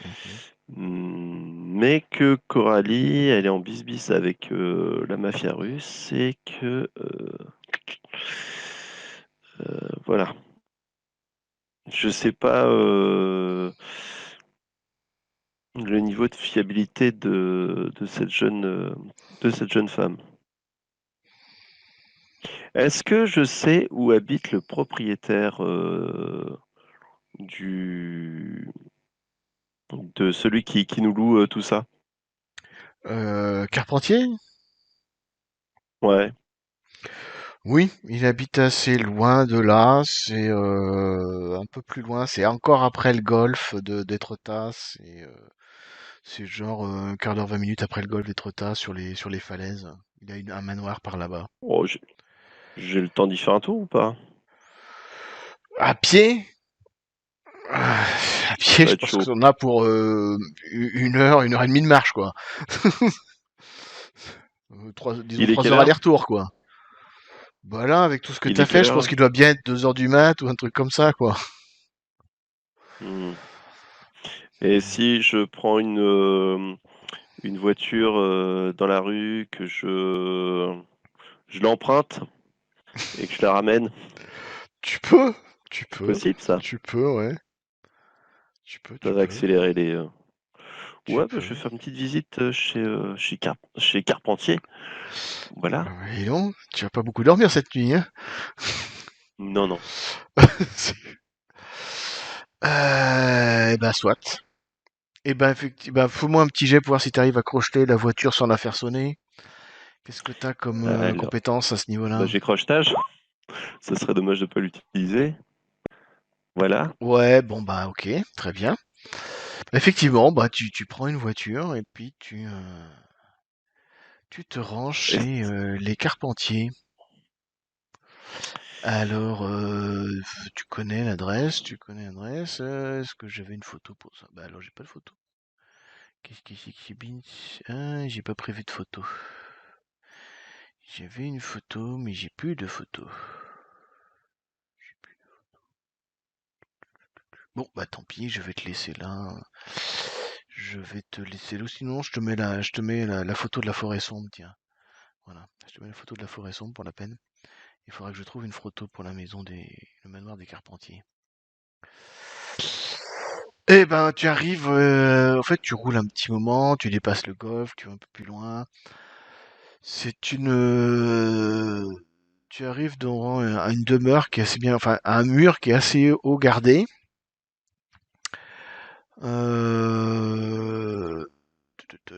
Mhm. Mais que Coralie, elle est en bisbis avec la mafia russe et que voilà. Je sais pas le niveau de fiabilité de cette jeune femme. Est-ce que je sais où habite le propriétaire du de celui qui nous loue tout ça? Carpentier? Ouais. Oui, il habite assez loin de là. C'est un peu plus loin. C'est encore après le golfe d'Étretat. C'est genre un quart d'heure, 20 minutes après le golfe d'Étretat sur les falaises. Il a un manoir par là-bas. Oh, j'ai le temps d'y faire un tour ou pas? À pied? Ah, à Ça pied, va je être pense chaud. qu'on a pour 1 heure et demie de marche, quoi. Disons Il est 3 quelle heures heure? aller-retour, quoi. Bah là, avec tout ce que Il t'as est fait, quelle je pense heure? qu'il doit bien être 2 heures du mat ou un truc comme ça, quoi. Hmm. Et si je prends une voiture dans la rue, que je l'emprunte et que je la ramène, Tu peux, c'est possible ça? ouais. Ça va accélérer les. Tu Ouais, bah, peux. je vais faire une petite visite chez Carpentier. Voilà. Et non, tu vas pas beaucoup dormir cette nuit, hein. Non, non. Ben, soit. Et ben, effectivement, fais-moi un petit jet pour voir si t'arrives à crocheter la voiture sans la faire sonner. Qu'est-ce que t'as comme Alors, compétence à ce bah, niveau-là? j'ai crochetage. Ça serait dommage de pas l'utiliser. Voilà. Ouais, bon, bah, ok, très bien. Effectivement, bah, tu prends une voiture et puis tu te rends Et chez les Carpentiers. Alors, tu connais l'adresse. Est-ce que j'avais une photo pour ça? Bah alors j'ai pas de photo. Qu'est-ce que c'est que c'est Ah, j'ai pas prévu de photo. J'avais une photo, mais j'ai plus de photo. J'ai plus de- Bon, bah tant pis, je vais te laisser là. Je vais te laisser là. Sinon, je te mets la photo de la forêt sombre, tiens. Voilà, je te mets la photo de la forêt sombre pour la peine. Il faudra que je trouve une photo pour la maison le manoir des Carpentiers. Eh ben, tu arrives, en fait, tu roules un petit moment, tu dépasses le golfe, tu vas un peu plus loin. C'est tu arrives devant une demeure qui est assez bien, enfin, un mur qui est assez haut gardé. Euh,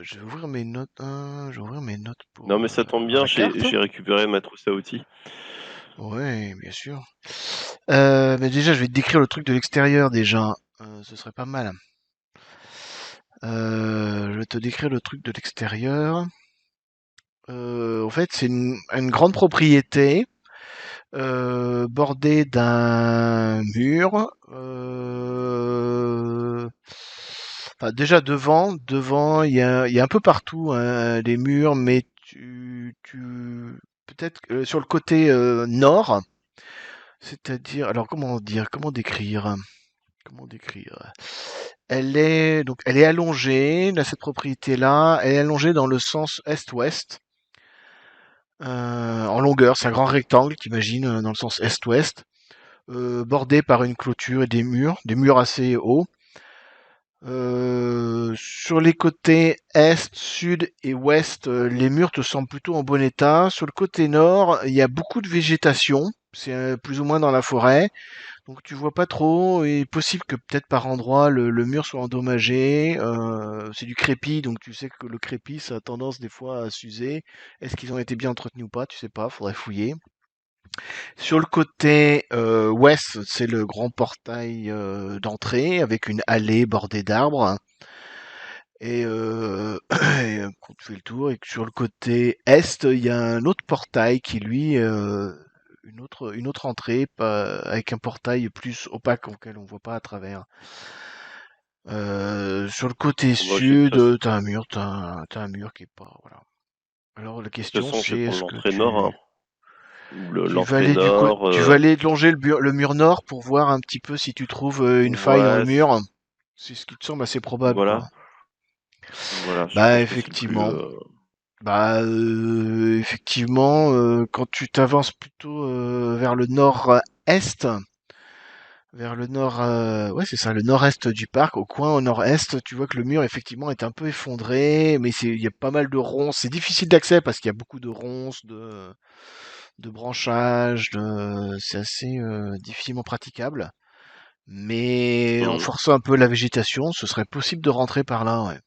je vais ouvrir mes notes, je vais ouvrir mes notes non, pour mais ça tombe dans bien. la carte. J'ai récupéré ma trousse à outils. Ouais, bien sûr. Mais déjà, je vais te décrire le truc de l'extérieur déjà. Ce serait pas mal. Je vais te décrire le truc de l'extérieur. En fait, c'est une grande propriété bordée d'un mur. Enfin, déjà devant, il y a un peu partout hein, des murs, mais peut-être que sur le côté nord, c'est-à-dire, alors comment décrire? Elle est allongée, là, cette propriété-là, elle est allongée dans le sens est-ouest. En longueur, c'est un grand rectangle, t'imagines, dans le sens est-ouest, bordé par une clôture et des murs assez hauts. Sur les côtés est, sud et ouest, les murs te semblent plutôt en bon état. Sur le côté nord, il y a beaucoup de végétation. C'est plus ou moins dans la forêt. Donc tu vois pas trop. Il est possible que peut-être par endroit le mur soit endommagé. C'est du crépi, donc tu sais que le crépi ça a tendance des fois à s'user. Est-ce qu'ils ont été bien entretenus ou pas? Tu sais pas, faudrait fouiller. Sur le côté ouest, c'est le grand portail d'entrée avec une allée bordée d'arbres. Quand tu fais le tour, et que sur le côté est, il y a un autre portail qui lui, une autre entrée, avec un portail plus opaque auquel on voit pas à travers. Sur le côté Bon, bah, de sud, t'as un mur qui est pas, voilà. Alors la toute question façon, je vais c'est, prendre l'entrée nord. Hein. L'entrée nord. tu vas aller longer le mur nord pour voir un petit peu si tu trouves une faille dans le Ouais, mur. C'est ce qui te semble assez probable, voilà. quoi. Voilà, je Bah pense que c'est le plus. effectivement. Bah, effectivement, quand tu t'avances plutôt vers le nord-est, vers le nord, ouais, c'est ça, le nord-est du parc, au coin au nord-est, tu vois que le mur effectivement est un peu effondré, mais il y a pas mal de ronces. C'est difficile d'accès parce qu'il y a beaucoup de ronces, de branchages, c'est assez difficilement praticable. Mais en Mhm. forçant un peu la végétation, ce serait possible de rentrer par là, ouais.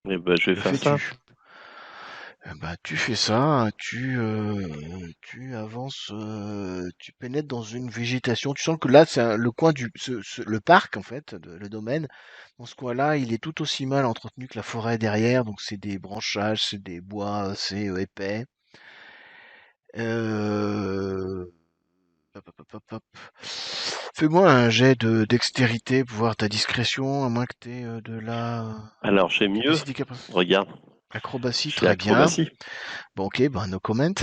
Et bah, je vais Le faire ça. fais-tu? Bah, tu fais ça, tu avances, tu pénètres dans une végétation. Tu sens que là, le coin le parc en fait, le domaine. Dans ce coin-là, il est tout aussi mal entretenu que la forêt derrière. Donc c'est des branchages, c'est des bois assez épais. Euh, hop, hop, hop, hop, hop. Fais-moi un jet de dextérité pour voir ta discrétion, à moins que t'aies de la Alors, j'ai mieux. capacité, Regarde, acrobatie, j'ai très bien. acrobatie. Bon, ok, ben no comment.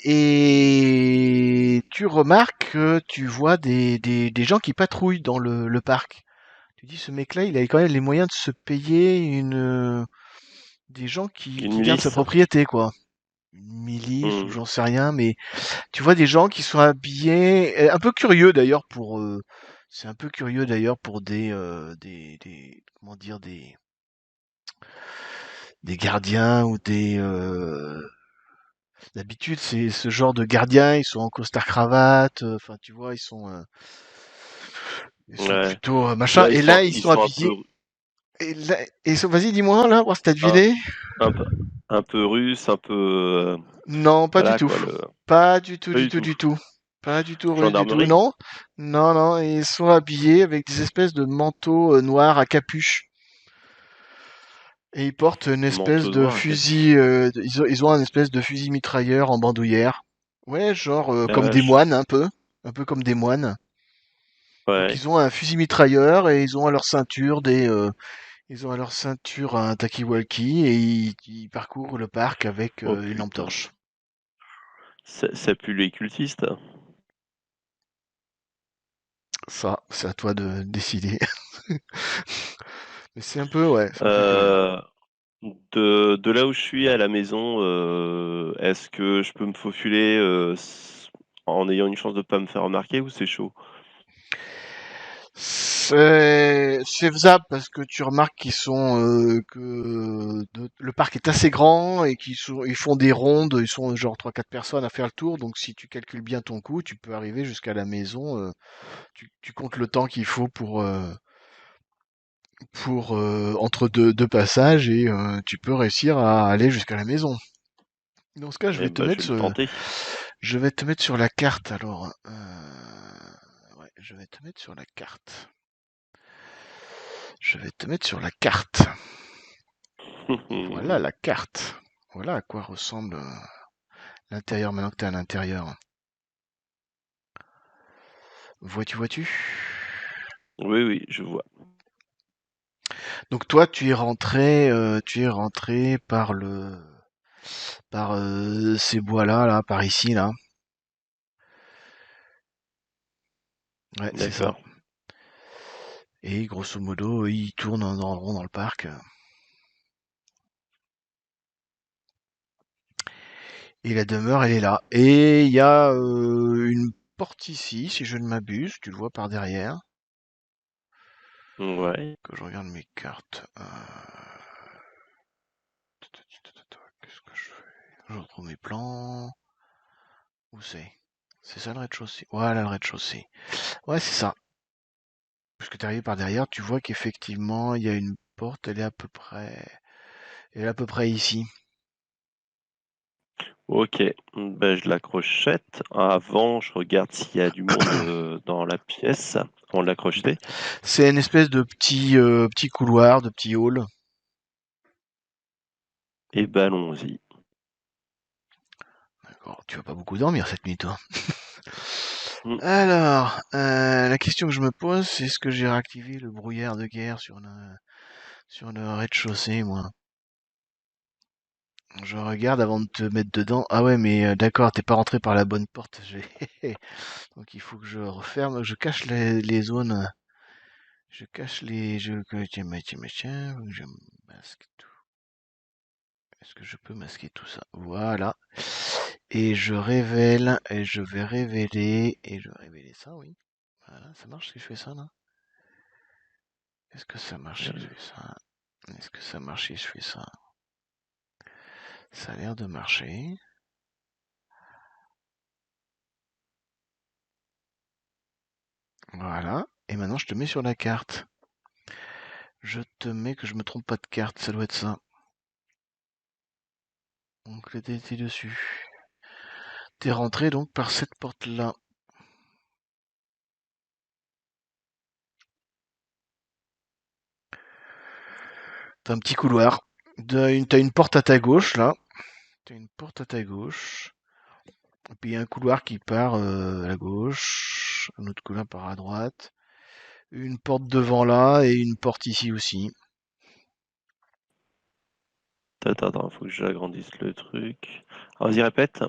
Et tu remarques que tu vois des gens qui patrouillent dans le parc. Tu dis, ce mec-là, il avait quand même les moyens de se payer des gens Une qui gardent sa milice. propriété, quoi. Une milice ou Hmm. j'en sais rien, mais tu vois des gens qui sont habillés, un peu curieux d'ailleurs c'est un peu curieux d'ailleurs pour comment dire, des gardiens ou d'habitude, c'est ce genre de gardiens, ils sont en costard cravate, enfin tu vois, ils sont Ouais. plutôt machin, Là, et là ils ils sont sont un peu, habillés, et là, vas-y dis-moi là, voir si t'as un, deviné. un peu, un peu russe, un peu, Non, pas du voilà tout. quoi, Pas du tout, pas du du tout, tout. du tout. Pas du tout russe du tout. Gendarmerie, Non, non, non. Ils sont habillés avec des espèces de manteaux noirs à capuche. Et ils portent une espèce manteau de noir à fusil. capuche. Ils ont un espèce de fusil mitrailleur en bandoulière. Ouais, genre La comme des vache. moines un peu. Un peu comme des moines. Donc Ouais. ils ont un fusil mitrailleur et ils ont à leur ceinture ils ont à leur ceinture un talkie-walkie et ils parcourent le parc avec Oh une lampe putain. torche. Ça pue les cultistes. Ça, c'est à toi de décider. Mais c'est un peu, ouais, c'est un peu curieux. Euh, de là où je suis à la maison, est-ce que je peux me faufiler en ayant une chance de pas me faire remarquer ou c'est chaud? C'est faisable parce que tu remarques le parc est assez grand et ils font des rondes, ils sont genre trois quatre personnes à faire le tour, donc si tu calcules bien ton coup, tu peux arriver jusqu'à la maison, tu comptes le temps qu'il faut entre deux passages et tu peux réussir à aller jusqu'à la maison. Dans ce cas, Eh ben, je vais le tenter. je vais te mettre sur la carte alors. Ouais, je vais te mettre sur la carte. Je vais te mettre sur la carte. Voilà la carte. Voilà à quoi ressemble l'intérieur maintenant que tu es à l'intérieur. Vois-tu? Oui, oui, je vois. Donc toi, tu es rentré par ces bois-là, là, par ici, là. Ouais, c'est ça. D'accord. Et grosso modo, il tourne dans le rond dans le parc. Et la demeure, elle est là. Et il y a une porte ici, si je ne m'abuse. Tu le vois par derrière. Ouais. Que je regarde mes cartes. Qu'est-ce que je fais? Je retrouve mes plans. Où c'est? C'est ça le rez-de-chaussée? Voilà le rez-de-chaussée. Ouais, c'est ça. Puisque tu arrives par derrière, tu vois qu'effectivement, il y a une porte, elle est à peu près ici. Ok. Ben, je la crochette. Avant, je regarde s'il y a du monde dans la pièce. On l'a crocheté. C'est une espèce de petit couloir, de petit hall. Et ben, allons-y. D'accord, tu vas pas beaucoup dormir cette nuit, toi. Hmm. Alors, la question que je me pose, c'est est-ce que j'ai réactivé le brouillard de guerre sur le rez-de-chaussée, moi? Je regarde avant de te mettre dedans. Ah ouais, mais d'accord, t'es pas rentré par la bonne porte. Donc il faut que je referme, je cache les zones. Je cache les... tiens, faut que je masque tout. Est-ce que je peux masquer tout ça? Voilà. Et je vais révéler, et je vais révéler ça, oui. Voilà, ça marche si je fais ça, là? Est-ce que ça marche si je fais ça? Est-ce que ça marche si je fais ça? Ça a l'air de marcher. Voilà. Et maintenant, je te mets sur la carte. Je te mets que je me trompe pas de carte, ça doit être ça. Donc, t'es dessus. T'es rentré donc par cette porte-là. T'as un petit couloir. T'as une porte à ta gauche, là. T'as une porte à ta gauche. Et puis il y a un couloir qui part à la gauche. Un autre couloir part à droite. Une porte devant là et une porte ici aussi. Attends, faut que j'agrandisse le truc. Ah, vas-y, répète.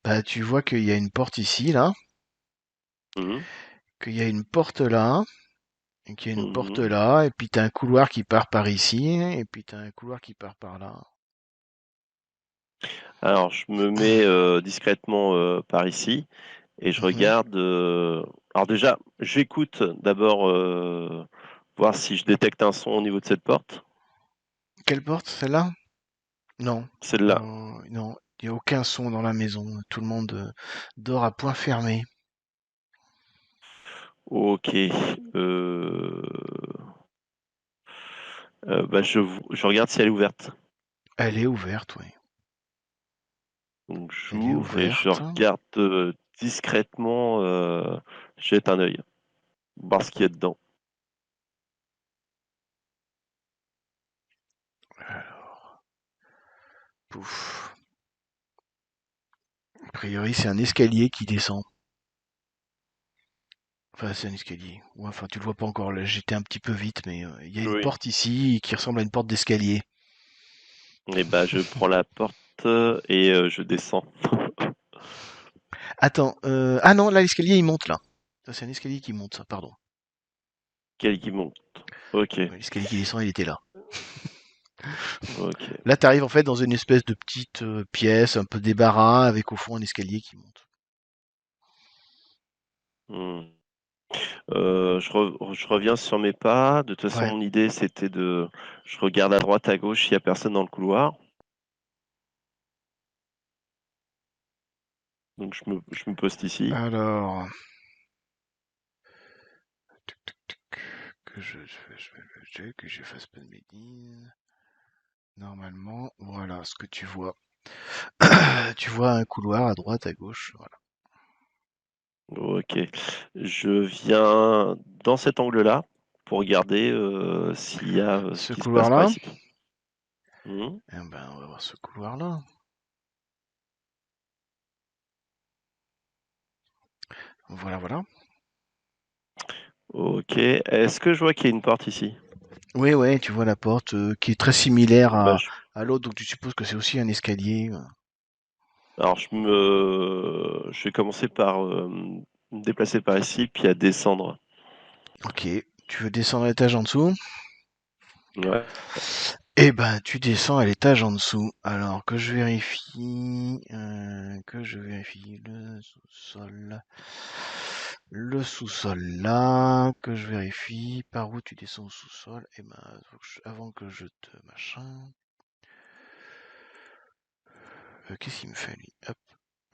Bah tu vois qu'il y a une porte ici, là. Mhm. qu'il y a une porte là, et qu'il y a une porte Mhm. là, et puis t'as un couloir qui part par ici, et puis t'as un couloir qui part par là. Alors, je me mets discrètement par ici et je Mhm. regarde. Alors déjà, j'écoute d'abord voir si je détecte un son au niveau de cette porte. Quelle porte, celle-là? Non. Celle-là. Non, il n'y a aucun son dans la maison. Tout le monde dort à point fermé. Ok. Bah, je regarde si elle est ouverte. Elle est ouverte, oui. Donc Elle est j'ouvre et je ouverte. regarde discrètement, je jette un œil, voir ce qu'il y a dedans. Alors, pouf. A priori, c'est un escalier qui descend. Enfin, c'est un escalier. Ouais, enfin, tu le vois pas encore. Là, j'étais un petit peu vite, mais il y a une Oui. porte ici qui ressemble à une porte d'escalier. Et bah je prends la porte et je descends. Attends. Ah non, là, l'escalier, il monte, là. Ça, c'est un escalier qui monte, ça, pardon. Quel qui monte. Ok, Ouais, l'escalier qui descend, il était là. ok. Là, tu arrives en fait dans une espèce de petite pièce, un peu débarras, avec au fond un escalier qui monte. Hmm. Je reviens sur mes pas. De toute façon, Ouais. mon idée c'était je regarde à droite, à gauche, s'il n'y a personne dans le couloir. Donc je me poste ici. Alors, tuc, tuc, tuc, que je fasse pas de bêtises. Normalement, voilà ce que tu vois. Tu vois un couloir à droite, à gauche. Voilà. Ok. Je viens dans cet angle-là pour regarder s'il y a ce Ce qui se passe par couloir-là, ici. Hmm. eh ben, on va voir ce couloir-là. Voilà, voilà. Ok. Est-ce que je vois qu'il y a une porte ici? Oui, ouais, tu vois la porte qui est très similaire Bah, à l'autre, donc tu supposes que c'est aussi un escalier. alors je vais commencer par me déplacer par ici, puis à descendre. Ok, tu veux descendre à l'étage en dessous? Ouais. Eh ben, tu descends à l'étage en dessous. Alors que je vérifie le sous-sol là, que je vérifie par où tu descends au sous-sol. Eh ben, avant que je te machin, qu'est-ce qu'il me fait lui? Hop,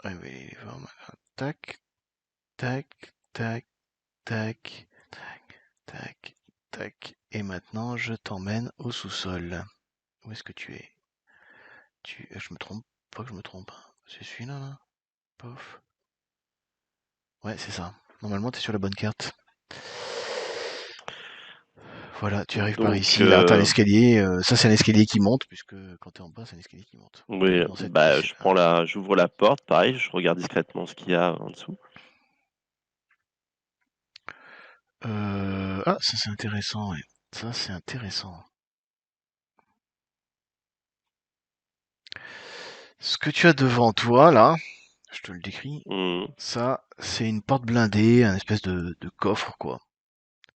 révéler les formes. Tac, tac, tac, tac, tac, tac, tac. Et maintenant, je t'emmène au sous-sol. Où est-ce que tu es? Je me trompe, pas que je me trompe. C'est celui-là, là? Pof. Ouais, c'est ça. Normalement, t'es sur la bonne carte. Voilà, tu arrives par Donc, ici. Là, t'as un escalier. Ça, c'est un escalier qui monte, puisque quand t'es en bas, c'est un escalier qui monte. oui, Dans cette bah, pièce. j'ouvre la porte, pareil, je regarde discrètement ce qu'il y a en dessous. Ah, ça, c'est intéressant, ouais. Ça, c'est intéressant. Ce que tu as devant toi, là, je te le décris. Hmm. Ça, c'est une porte blindée, un espèce de coffre, quoi.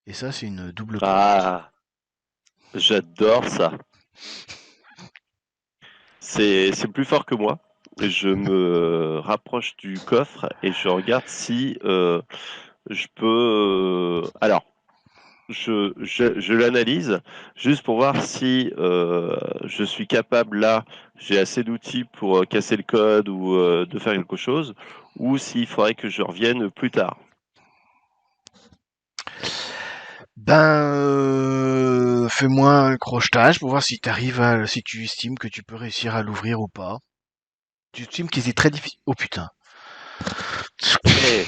Et ça, c'est une double porte. Ah, j'adore ça. C'est plus fort que moi. Je me rapproche du coffre et je regarde si je peux. Alors, je l'analyse juste pour voir si je suis capable là, j'ai assez d'outils pour casser le code ou de faire quelque chose, ou s'il faudrait que je revienne plus tard. Ben, fais-moi un crochetage pour voir si tu estimes que tu peux réussir à l'ouvrir ou pas. Tu estimes qu'il est très difficile. Oh putain. Eh,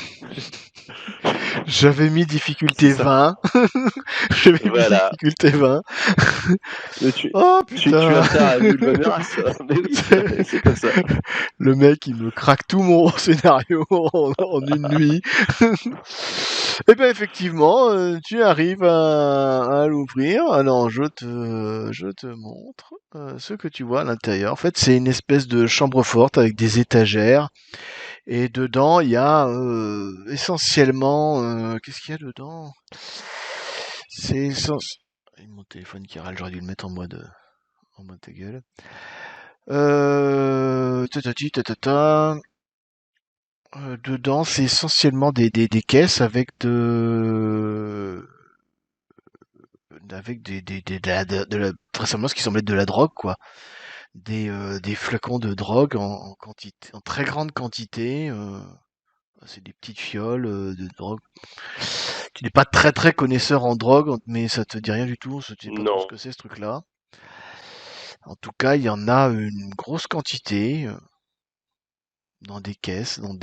J'avais mis c'est difficulté ça. 20. J'avais mis Voilà. difficulté 20. Mais Oh tu putain. vas faire un Will Menace. Mais oui, c'est comme ça. Le mec, il me craque tout mon scénario en une nuit. Et ben effectivement, tu arrives à l'ouvrir. Alors je te montre ce que tu vois à l'intérieur. En fait, c'est une espèce de chambre forte avec des étagères Et dedans, il y a essentiellement... qu'est-ce qu'il y a dedans? C'est mon téléphone qui râle, j'aurais dû le mettre en mode ta gueule. Tatati, tatata. Dedans, c'est essentiellement des caisses avec vraisemblablement ce qui semble être de la drogue, quoi. Des flacons de drogue en quantité, en très grande quantité. C'est des petites fioles de drogue. Tu n'es pas très très connaisseur en drogue, mais ça te dit rien du tout. Tu sais pas trop ce Non. que c'est ce truc-là. En tout cas, il y en a une grosse quantité dans des caisses, Bon,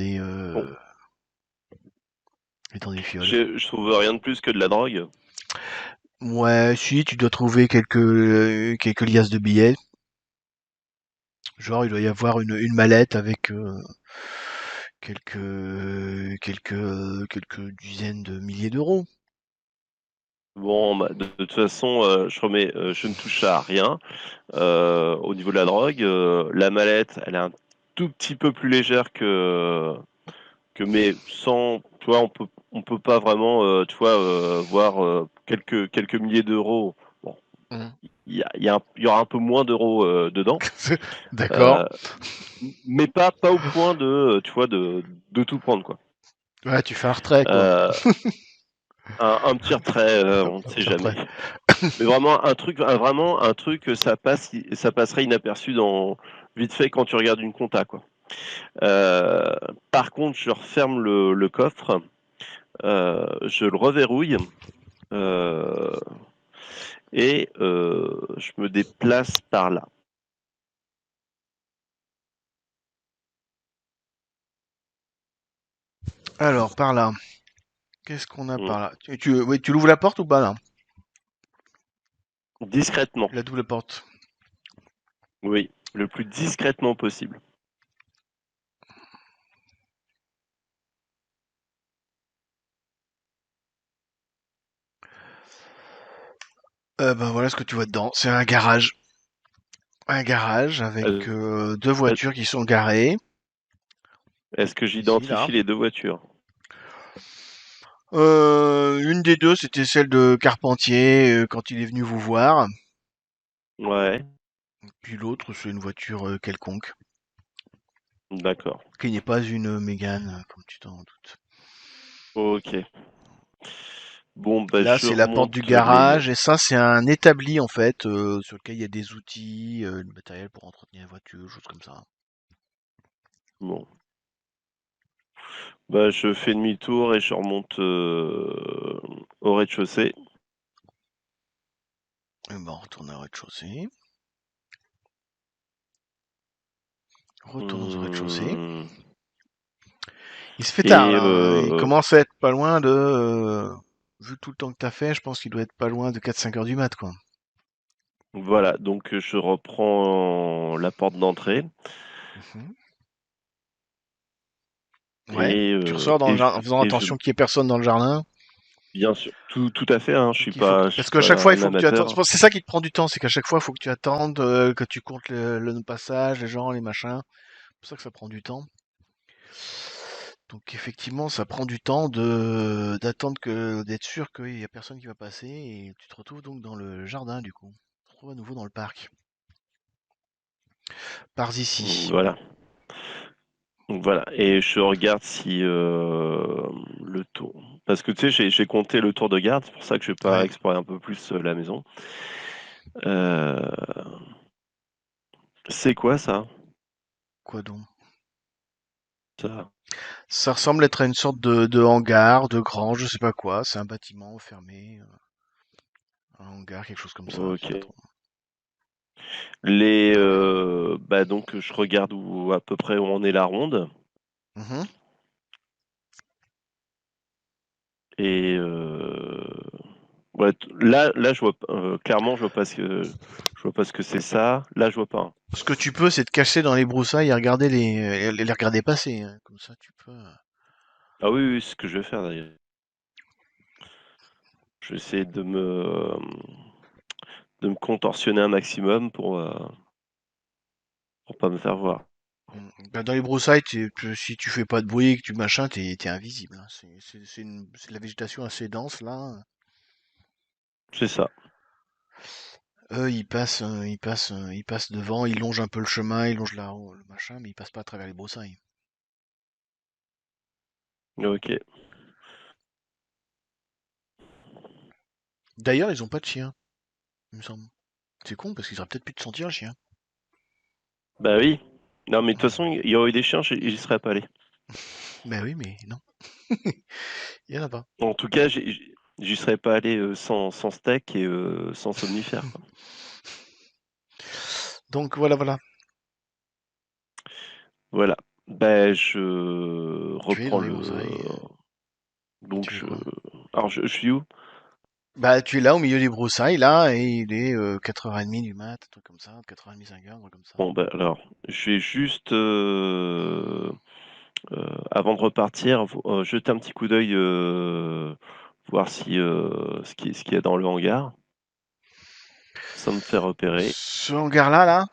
et dans des fioles. je trouve rien de plus que de la drogue. Ouais, si tu dois trouver quelques liasses de billets. Genre, il doit y avoir une mallette avec quelques dizaines de milliers d'euros. Bon, bah, de toute façon, je ne touche à rien au niveau de la drogue. La mallette, elle est un tout petit peu plus légère mais sans, tu vois, on peut pas vraiment, tu vois, voir quelques milliers d'euros. Bon, Mhm. il y aura un peu moins d'euros dedans, D'accord. euh, mais pas au point de, tu vois, de tout prendre, quoi. Ouais, tu fais un retrait, quoi. Euh, un petit retrait, on ne Un sait petit jamais. retrait. Mais vraiment un truc, ça passerait inaperçu dans vite fait quand tu regardes une compta, quoi. Euh, Par contre, je referme le coffre, je le reverrouille euh, et je me déplace par là. Alors, par là. Qu'est-ce qu'on a Mm. par là? Oui, tu l'ouvres la porte ou pas, là? Discrètement, La double porte. oui, le plus discrètement possible. Ben voilà ce que tu vois dedans. C'est un garage. Un garage avec Euh, deux voitures qui sont garées. Est-ce que Ici, là. j'identifie les deux voitures? Une des deux, c'était celle de Carpentier quand il est venu vous voir. Ouais, Puis l'autre, c'est une voiture quelconque, d'accord. qui n'est pas une Mégane, comme tu t'en doutes. Ok. Bon, bah, Là, je c'est la porte du remonte les. garage, et ça, c'est un établi, en fait, sur lequel il y a des outils, du matériel pour entretenir la voiture, choses comme ça. Bon. Bah, je fais demi-tour et je remonte au rez-de-chaussée. Et ben, on retourne au rez-de-chaussée. Retournons au rez-de-chaussée. Hum, Il se fait tard, Et là, hein. Il commence à être pas loin de... vu tout le temps que t'as fait, je pense qu'il doit être pas loin de 4-5 heures du mat, quoi. voilà, donc je reprends la porte d'entrée Mhm. Ouais. et, Tu euh, ressors dans et, le je, jardin, en faisant et je, attention qu'il y ait personne dans le jardin. bien sûr, tout à fait, hein, Donc il faut je parce suis qu'à pas chaque fois il un faut que tu attendes. amateur. C'est ça qui te prend du temps, c'est qu'à chaque fois il faut que tu attendes, que tu comptes le passage, les gens, les machins. C'est pour ça que ça prend du temps. Donc effectivement, ça prend du temps d'attendre d'être sûr qu'il y a personne qui va passer et tu te retrouves donc dans le jardin du coup. Tu te retrouves à nouveau dans le parc. Pars ici. Voilà. Donc voilà, et je regarde si le tour. Parce que tu sais, j'ai compté le tour de garde, c'est pour ça que je vais pas Ouais. explorer un peu plus la maison. Euh, c'est quoi ça? Quoi donc? Ça. Ça ressemble être à une sorte de hangar, de grange, je sais pas quoi. C'est un bâtiment fermé, un hangar, quelque chose comme ça. Je sais pas Ok. trop. Bah donc je regarde à peu près où en est la ronde. Mhm. Et ouais, là, je vois clairement, je vois pas ce que c'est ça. Là, je vois pas, hein. Ce que tu peux, c'est te cacher dans les broussailles et regarder les regarder passer, hein. Comme ça, tu peux. Ah oui, oui, c'est ce que je vais faire d'ailleurs. Je vais essayer de me contorsionner un maximum pour pas me faire voir. Bah, dans les broussailles, si tu fais pas de bruit, que tu machin, t'es invisible, hein. C'est de la végétation assez dense là. C'est ça. Eux, ils passent devant, ils longent un peu le chemin, ils longent le machin, mais ils passent pas à travers les broussailles. Ok. D'ailleurs, ils ont pas de chien, il me semble. C'est con parce qu'ils auraient peut-être pu te sentir le chien. Bah oui. Non, mais de toute Ouais. façon, il y aurait eu des chiens, j'y serais pas allé. Ben oui, mais non, il y en a pas. En tout cas, j'y serais pas allé sans steak et sans somnifère, quoi. Donc voilà, voilà. Voilà. Ben, je Tu es reprends dans les le. broussailles. Donc, Tu fais quoi? alors, je suis où? Bah, tu es là au milieu des broussailles, là, et il est 4h30 du mat, un truc comme ça, 4h30, 5h, un truc comme ça. Bon, ben, alors, je vais juste, avant de repartir, jeter un petit coup d'œil, voir si, ce qu'il y a dans le hangar, sans me faire repérer. Ce hangar-là, là,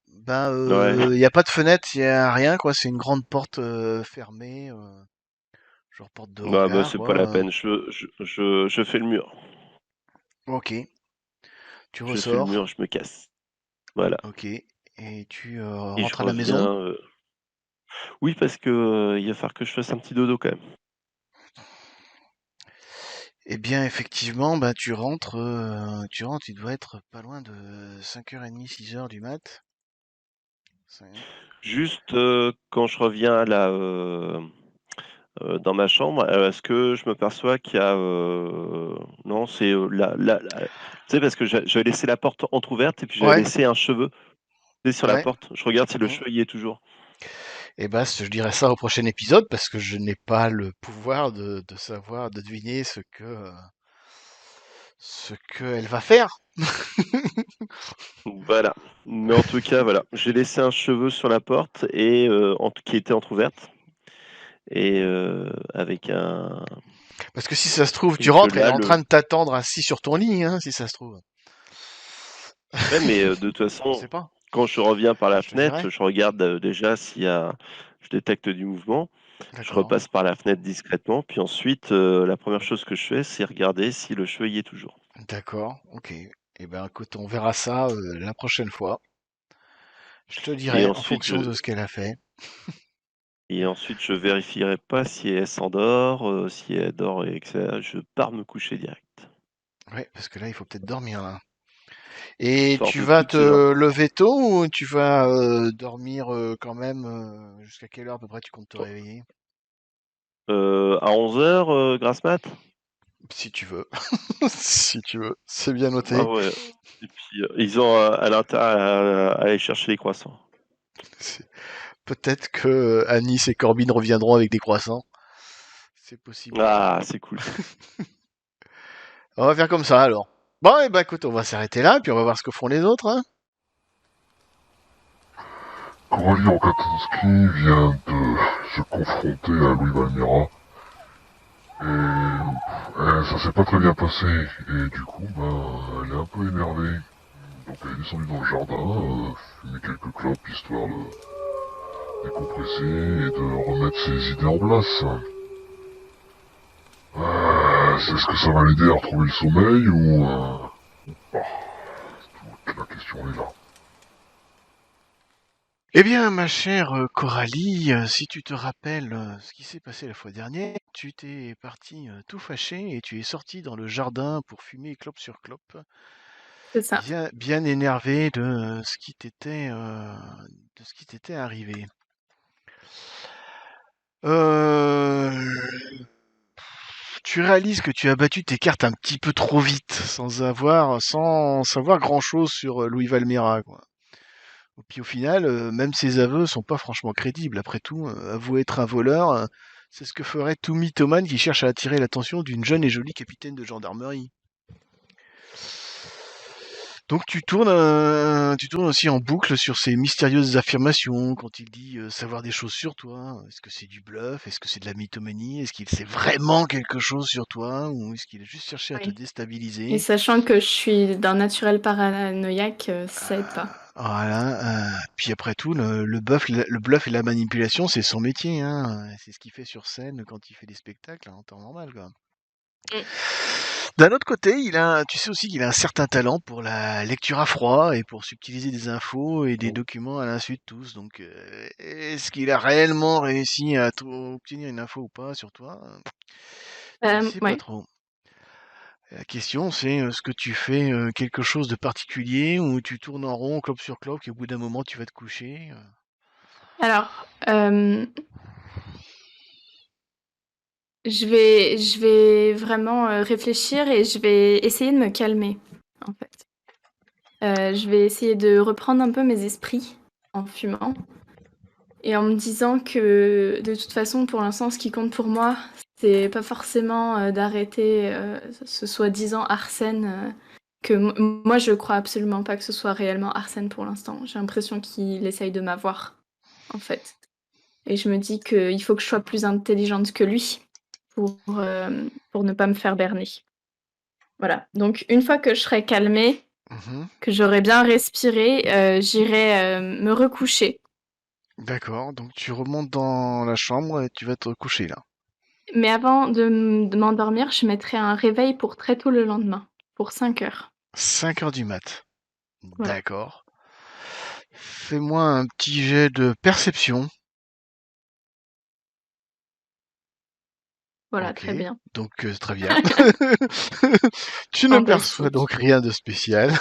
ben, Ouais. il n'y a pas de fenêtre, il n'y a rien, quoi. C'est une grande porte fermée, genre porte de Ouais, bah, hangar, c'est pas la quoi. peine. Je fais le mur. Ok, tu Je fais le ressors, mur, je me casse. Voilà. ok, et tu Et je rentres à la maison. reviens. Oui, parce que il va falloir que je fasse un petit dodo quand même. Eh bien, effectivement, bah, tu rentres, il doit être pas loin de 5h30, 6h du mat. Juste quand je reviens là dans ma chambre, est-ce que je me perçois qu'il y a non, c'est tu sais parce que j'avais laissé la porte entrouverte et puis j'avais Ouais, laissé un cheveu tu sais, sur la ouais. porte. Je regarde si le Mm. cheveu y est toujours. Eh ben, je dirais ça au prochain épisode parce que je n'ai pas le pouvoir de savoir, de deviner ce qu'elle va faire. Voilà. Mais en tout cas, voilà, j'ai laissé un cheveu sur la porte et qui était entrouverte et avec un Parce que si ça se trouve, tu et que rentres, elle est là en le train de t'attendre assis sur ton lit, hein, si ça se trouve. ouais, mais de toute Je façon, sais pas, quand je reviens par la je te dirai. fenêtre, je regarde déjà s'il y a, je détecte du mouvement. Je D'accord, repasse par la fenêtre discrètement, puis ensuite, la première chose que je fais, c'est regarder si le cheveu y est toujours. d'accord, ok. Eh ben, écoute, on verra ça la prochaine fois. Je te Et dirai en ensuite, fonction de ce qu'elle a fait. je vérifierai pas si elle s'endort, si elle dort et que je pars me coucher direct. Ouais, parce que là, il faut peut-être dormir là. Et Fort tu de vas toutes ces te lever tôt ou tu vas dormir quand même jusqu'à quelle heure à peu près tu comptes te réveiller? À 11 heures, grasse mat? Si tu veux. Si tu veux. C'est bien Ah noté. ouais. Et puis, ils ont à l'intérieur à aller chercher les croissants. C'est- Peut-être que Anis et Corbin reviendront avec des croissants. C'est possible aussi. Ah, c'est cool ça. On va faire comme ça alors. Bon, et bah écoute, on va s'arrêter là, puis on va voir ce que font les autres, hein. Coralie Rokatinski vient de se confronter à Louis Valmera et ça s'est pas très bien passé et du coup elle est un peu énervée. Donc elle est descendue dans le jardin, fumer quelques clopes histoire de décompresser et de remettre ses idées en place. Est-ce que ça va l'aider à retrouver le sommeil ou la question est là. Eh bien, ma chère Coralie, si tu te rappelles ce qui s'est passé la fois dernière, tu t'es parti tout fâché et tu es sorti dans le jardin pour fumer clope sur clope, C'est ça. bien, bien énervé de ce qui t'était arrivé. Euh, Tu réalises que tu as battu tes cartes un petit peu trop vite, sans savoir grand-chose sur Louis Valmera, quoi. Et puis au final, même ses aveux sont pas franchement crédibles. Après tout, avouer être un voleur, c'est ce que ferait tout mythomane qui cherche à attirer l'attention d'une jeune et jolie capitaine de gendarmerie. Donc tu tournes aussi en boucle sur ces mystérieuses affirmations quand il dit savoir des choses sur toi. Est-ce que c'est du bluff? Est-ce que c'est de la mythomanie? Est-ce qu'il sait vraiment quelque chose sur toi? Ou est-ce qu'il a juste cherché à te Oui. Et déstabiliser? sachant que je suis d'un naturel paranoïaque, ça aide pas. Voilà. Puis après tout, le bluff et la manipulation, c'est son métier, hein. C'est ce qu'il fait sur scène quand il fait des spectacles, hein, en temps normal, quoi. Mm. D'un autre côté, tu sais aussi qu'il a un certain talent pour la lecture à froid et pour subtiliser des infos et des documents à l'insu de tous. Donc, est-ce qu'il a réellement réussi à obtenir une info ou pas sur toi? Tu ne sais pas Ouais. trop. La question, c'est est-ce que tu fais quelque chose de particulier ou tu tournes en rond, clope sur clope, et au bout d'un moment, tu vas te coucher? Alors, je vais vraiment réfléchir et je vais essayer de me calmer, en fait. Je vais essayer de reprendre un peu mes esprits en fumant et en me disant que de toute façon, pour l'instant, ce qui compte pour moi, c'est pas forcément d'arrêter ce soi-disant Arsène. Moi, je crois absolument pas que ce soit réellement Arsène pour l'instant. J'ai l'impression qu'il essaye de m'avoir, en fait. Et je me dis qu'il faut que je sois plus intelligente que lui pour ne pas me faire berner. Voilà. Donc, une fois que je serai calmée, Mhm. que j'aurai bien respiré, j'irai me recoucher. D'accord, donc tu remontes dans la chambre et tu vas te coucher là. Mais avant de m'endormir, je mettrai un réveil pour très tôt le lendemain, pour 5 heures. 5 heures du mat. Voilà. D'accord. Fais-moi un petit jet de perception. Voilà, Ok, très bien. donc très bien. Tu ne perçois Fantastique. donc rien de spécial.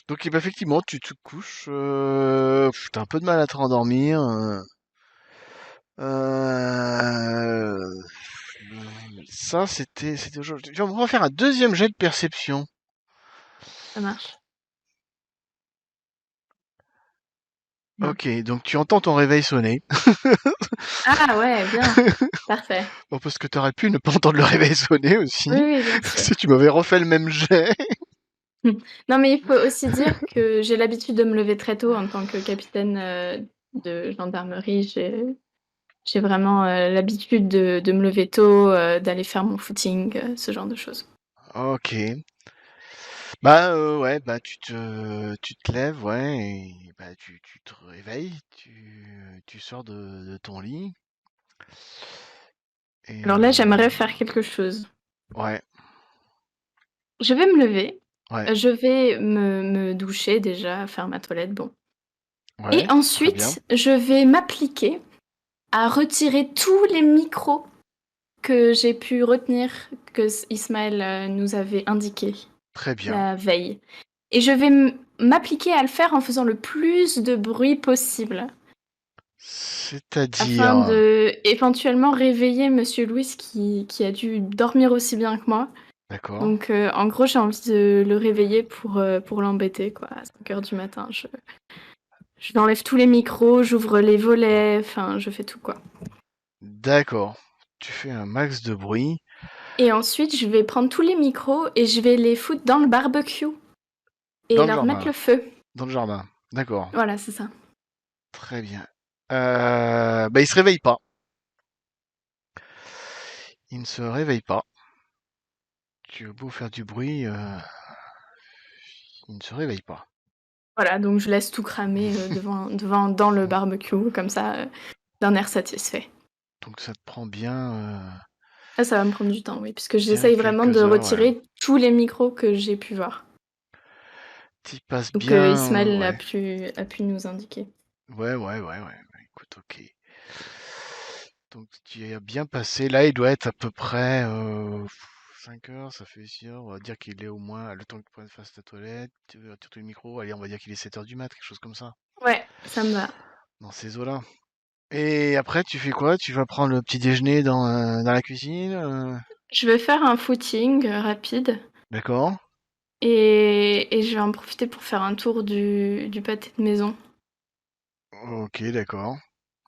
Donc effectivement, tu te couches. T'as un peu de mal à te rendormir. Euh, Ça, c'était aujourd'hui. On va faire un deuxième jet de perception. Ça marche. Bien. Ok, donc tu entends ton réveil sonner. Ah ouais, bien. Parfait. Bon, parce que t'aurais pu ne pas entendre le réveil sonner aussi. Oui, oui, bien sûr. Si tu m'avais refait le même jet. Non, mais il faut aussi dire que j'ai l'habitude de me lever très tôt en tant que capitaine de gendarmerie. J'ai vraiment l'habitude de me lever tôt, d'aller faire mon footing, ce genre de choses. Ok. Bah ouais, bah tu te lèves, ouais, et bah tu te réveilles, tu sors de ton lit. Et Alors là, j'aimerais faire quelque chose. ouais, Je vais me lever, ouais, je vais me doucher déjà, faire ma toilette, bon. Et ouais, très bien. ensuite, je vais m'appliquer à retirer tous les micros que j'ai pu retenir, que Ismaël nous avait indiqués Très bien. la veille. Et je vais m'appliquer à le faire en faisant le plus de bruit possible, afin C'est-à-dire, de éventuellement réveiller Monsieur Louis qui a dû dormir aussi bien que moi. d'accord. Donc en gros, j'ai envie de le réveiller pour l'embêter, quoi, à 5 heures du matin. Je enlève tous les micros, j'ouvre les volets, enfin, je fais tout, quoi. D'accord. Tu fais un max de bruit Et ensuite, je vais prendre tous les micros et je vais les foutre dans le barbecue et dans le leur mettre jardin. le feu. Dans le jardin. D'accord. Voilà, c'est ça. Très bien. Bah il se réveille pas. Il ne se réveille pas. Tu as beau faire du bruit, il ne se réveille pas. Voilà, donc je laisse tout cramer dans le barbecue, comme ça, d'un air satisfait. Donc ça te prend bien, Ça va me prendre du temps, oui, puisque bien j'essaye vraiment de quelques heures, ouais. retirer tous les micros que j'ai pu voir. T'y passes Donc bien, Ismaël ouais. a pu nous indiquer. Ouais. Écoute, ok. Donc tu as bien passé. Là, il doit être à peu près 5 heures, ça fait 6 heures. On va dire qu'il est au moins le temps que tu fasses ta toilette, tu retires tout le micro. Allez, on va dire qu'il est 7 heures du mat, quelque chose comme ça. Ouais, ça me va. Dans ces eaux-là. Et après, tu fais quoi? Tu vas prendre le petit déjeuner dans la cuisine? Je vais faire un footing rapide D'accord? et je vais en profiter pour faire un tour du pâté de maison. Ok, d'accord.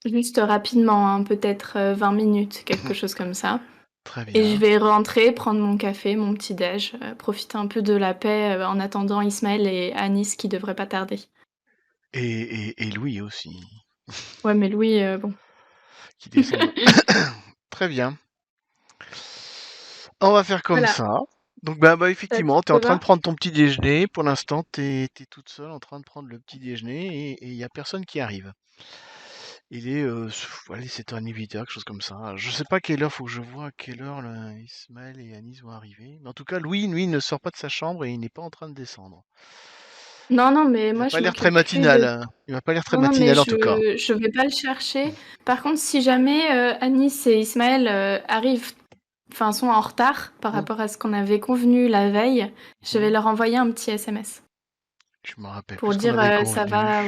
Juste rapidement, hein, peut-être 20 minutes, quelque chose comme ça. Très Et je bien. vais rentrer, prendre mon café, mon petit-déj, profiter un peu de la paix en attendant Ismaël et Anis qui devraient pas tarder. Et Louis aussi, Ouais, mais Louis, bon. qui descend. Très bien. On va faire comme Voilà, ça. Donc bah ça effectivement, tu es te en train de va? prendre ton petit déjeuner. Pour l'instant, tu es toute seule en train de prendre le petit déjeuner et il n'y a personne qui arrive. Il est allez, 7h30, 8h, quelque chose comme ça. Je sais pas quelle heure, faut que je vois à quelle heure Ismaël et Anis vont arriver. Mais en tout cas, Louis, lui, ne sort pas de sa chambre et il n'est pas en train de descendre. Non, non, mais Il n'a moi pas je l'air très m'occupe plus de. matinal, hein. Il m'a pas l'air très Non, non, mais matinal en tout cas. je vais pas le chercher. Par contre, si jamais Anis et Ismaël arrivent, enfin sont en retard par Hmm. rapport à ce qu'on avait convenu la veille, je vais leur envoyer un petit SMS Je me rappelle pour plus ce qu'on dire avait ça convenu. va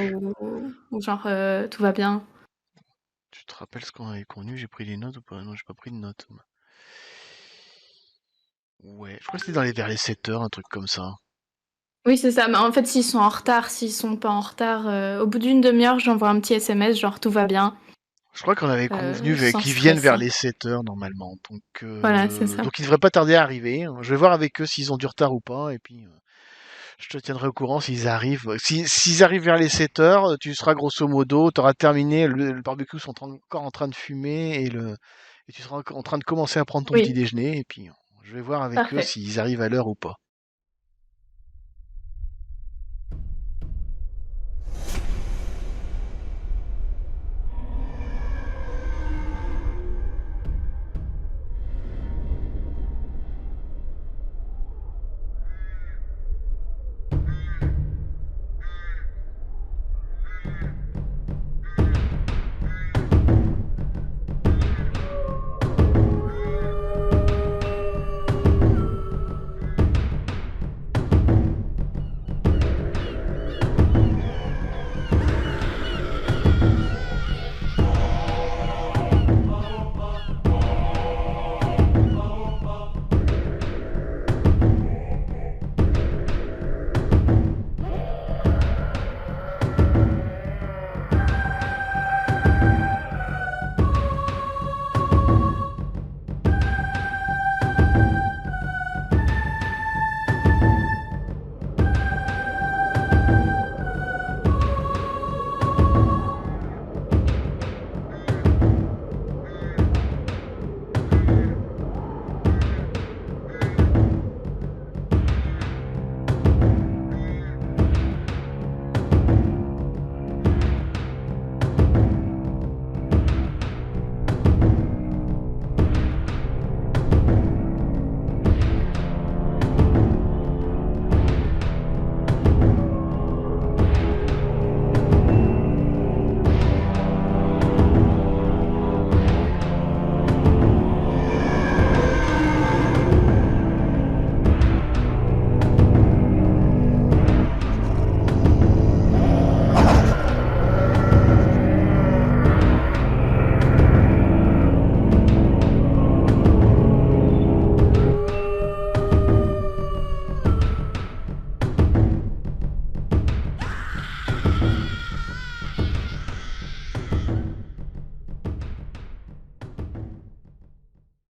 ou genre tout va bien. Tu te rappelles ce qu'on avait convenu? J'ai pris des notes ou pas? Non, j'ai pas pris de notes. Ouais, je crois que c'était vers les 7h, un truc comme ça. Oui, c'est ça. Mais en fait, s'ils sont en retard, s'ils sont pas en retard, au bout d'une demi-heure, j'envoie un petit SMS, genre tout va bien, Je crois qu'on avait convenu sans qu'ils viennent stress. vers les 7h normalement. Voilà, c'est ça. Donc ils devraient pas tarder à arriver. Je vais voir avec eux s'ils ont du retard ou pas. Et puis je te tiendrai au courant s'ils arrivent. S'ils arrivent vers les 7h, tu seras grosso modo, tu auras terminé, le barbecue sont encore en train de fumer et tu seras en train de commencer à prendre ton petit Oui, déjeuner. Et puis je vais voir avec eux parfait. s'ils arrivent à l'heure ou pas.